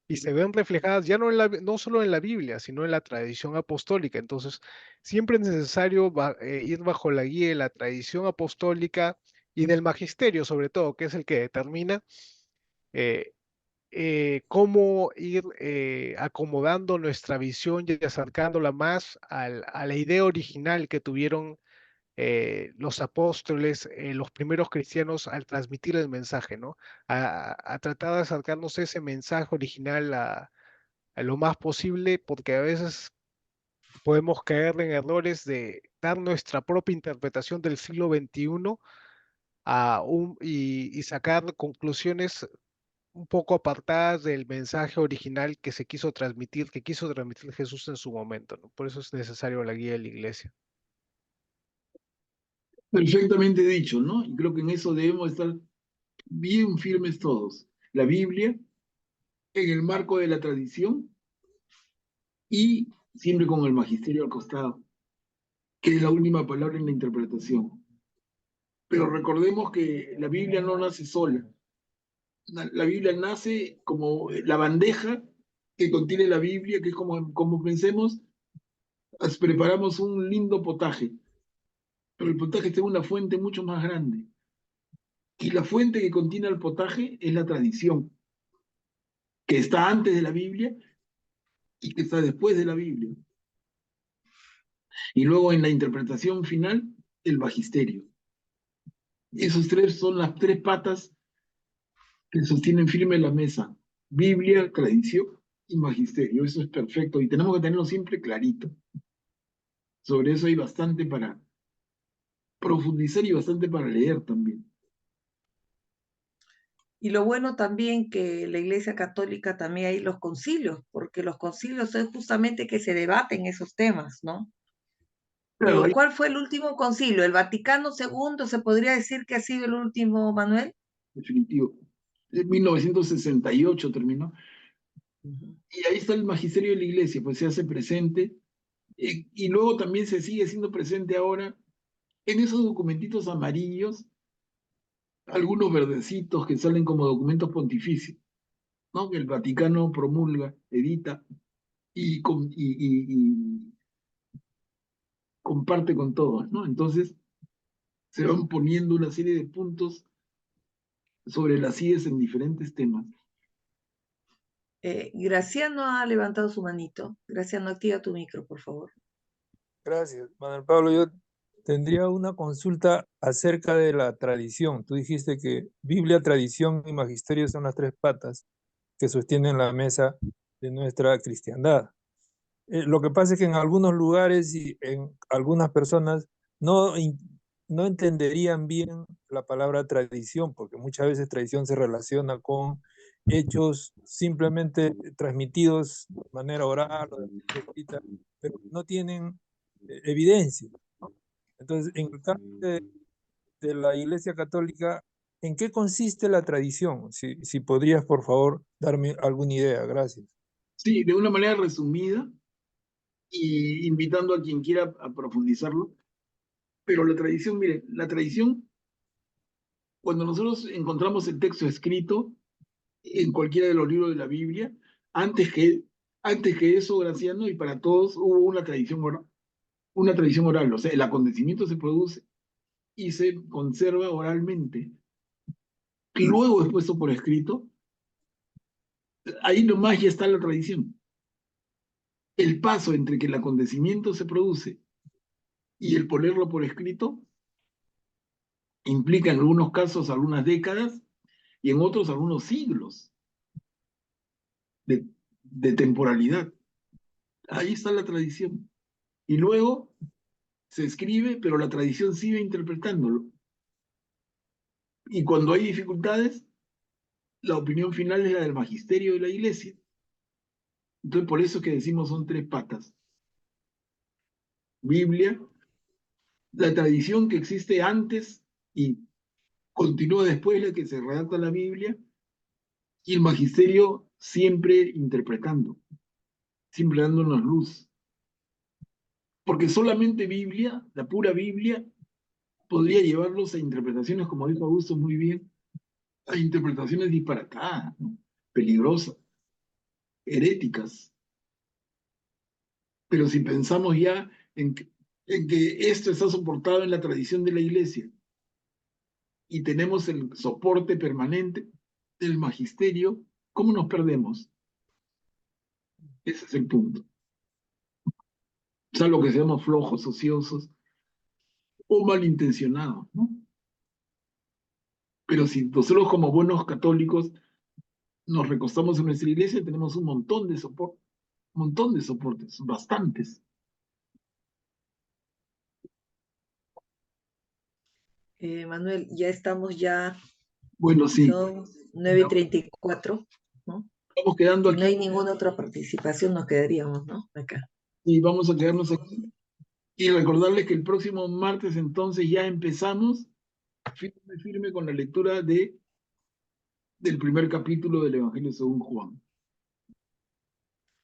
Y se ven reflejadas ya no solo en la Biblia, sino en la tradición apostólica. Entonces, siempre es necesario ir bajo la guía de la tradición apostólica y del magisterio, sobre todo, que es el que determina eh, cómo ir acomodando nuestra visión y acercándola más a la idea original que tuvieron los apóstoles, los primeros cristianos al transmitir el mensaje, ¿no? A tratar de acercarnos a ese mensaje original a lo más posible, porque a veces podemos caer en errores de dar nuestra propia interpretación del siglo XXI y sacar conclusiones un poco apartadas del mensaje original que quiso transmitir Jesús en su momento, ¿no? Por eso es necesario la guía de la iglesia. Perfectamente dicho, ¿no? Y creo que en eso debemos estar bien firmes todos. La Biblia, en el marco de la tradición y siempre con el magisterio al costado, que es la última palabra en la interpretación. Pero recordemos que la Biblia no nace sola. La Biblia nace como la bandeja que contiene la Biblia, que es como pensemos, preparamos un lindo potaje, pero el potaje tiene una fuente mucho más grande. Y la fuente que contiene el potaje es la tradición, que está antes de la Biblia y que está después de la Biblia. Y luego en la interpretación final, el magisterio. Esos tres son las tres patas que sostienen firme la mesa. Biblia, tradición y magisterio. Eso es perfecto y tenemos que tenerlo siempre clarito. Sobre eso hay bastante para profundizar y bastante para leer también. Y lo bueno también que la Iglesia Católica también hay los concilios, porque los concilios es justamente que se debaten esos temas, ¿no? Claro, ahí ¿Cuál fue el último concilio? ¿El Vaticano II se podría decir que ha sido el último, Manuel? definitivo. En 1968 terminó. Y ahí está el magisterio de la iglesia, pues se hace presente. Y luego también se sigue siendo presente ahora en esos documentitos amarillos, algunos verdecitos que salen como documentos pontificios, ¿no? Que el Vaticano promulga, edita y comparte con todos, ¿no? Entonces se van poniendo una serie de puntos sobre las IES en diferentes temas. Graciano ha levantado su manito. Graciano, activa tu micro, por favor. Gracias, Manuel Pablo. Yo tendría una consulta acerca de la tradición. Tú dijiste que Biblia, tradición y magisterio son las tres patas que sostienen la mesa de nuestra cristiandad. Lo que pasa es que en algunos lugares y en algunas personas no entenderían bien la palabra tradición, porque muchas veces tradición se relaciona con hechos simplemente transmitidos de manera oral o de manera escrita, pero no tienen evidencia, ¿no? Entonces, en el caso de la Iglesia Católica, ¿en qué consiste la tradición? Si podrías, por favor, darme alguna idea. Gracias. Sí, de una manera resumida y invitando a quien quiera a profundizarlo. Pero la tradición, mire, la tradición, cuando nosotros encontramos el texto escrito en cualquiera de los libros de la Biblia, antes que eso, Graciano, y para todos hubo una tradición oral, o sea, el acontecimiento se produce y se conserva oralmente. Y luego es puesto por escrito, ahí nomás ya está la tradición. El paso entre que el acontecimiento se produce y el ponerlo por escrito implica en algunos casos algunas décadas y en otros algunos siglos de, de temporalidad. Ahí está la tradición. Y luego se escribe, pero la tradición sigue interpretándolo. Y cuando hay dificultades, la opinión final es la del magisterio de la iglesia. Entonces, por eso es que decimos son tres patas. Biblia, la tradición que existe antes y continúa después la que se redacta la Biblia, y el magisterio siempre interpretando, siempre dándonos luz. Porque solamente Biblia, la pura Biblia, podría llevarlos a interpretaciones, como dijo Augusto muy bien, a interpretaciones disparatadas, ¿no? Peligrosas, heréticas. Pero si pensamos ya en que esto está soportado en la tradición de la iglesia y tenemos el soporte permanente del magisterio, ¿cómo nos perdemos? Ese es el punto. Salvo que seamos flojos, ociosos o malintencionados, ¿no? Pero si nosotros como buenos católicos nos recostamos en nuestra iglesia, tenemos un montón de soportes, bastantes. Manuel, ya estamos Bueno, sí, son 9:34, ¿no? estamos quedando Si no aquí hay ninguna otra participación, nos quedaríamos, ¿no? Acá. y vamos a quedarnos aquí. Y recordarles que el próximo martes entonces ya empezamos firme con la lectura del primer capítulo del Evangelio según Juan.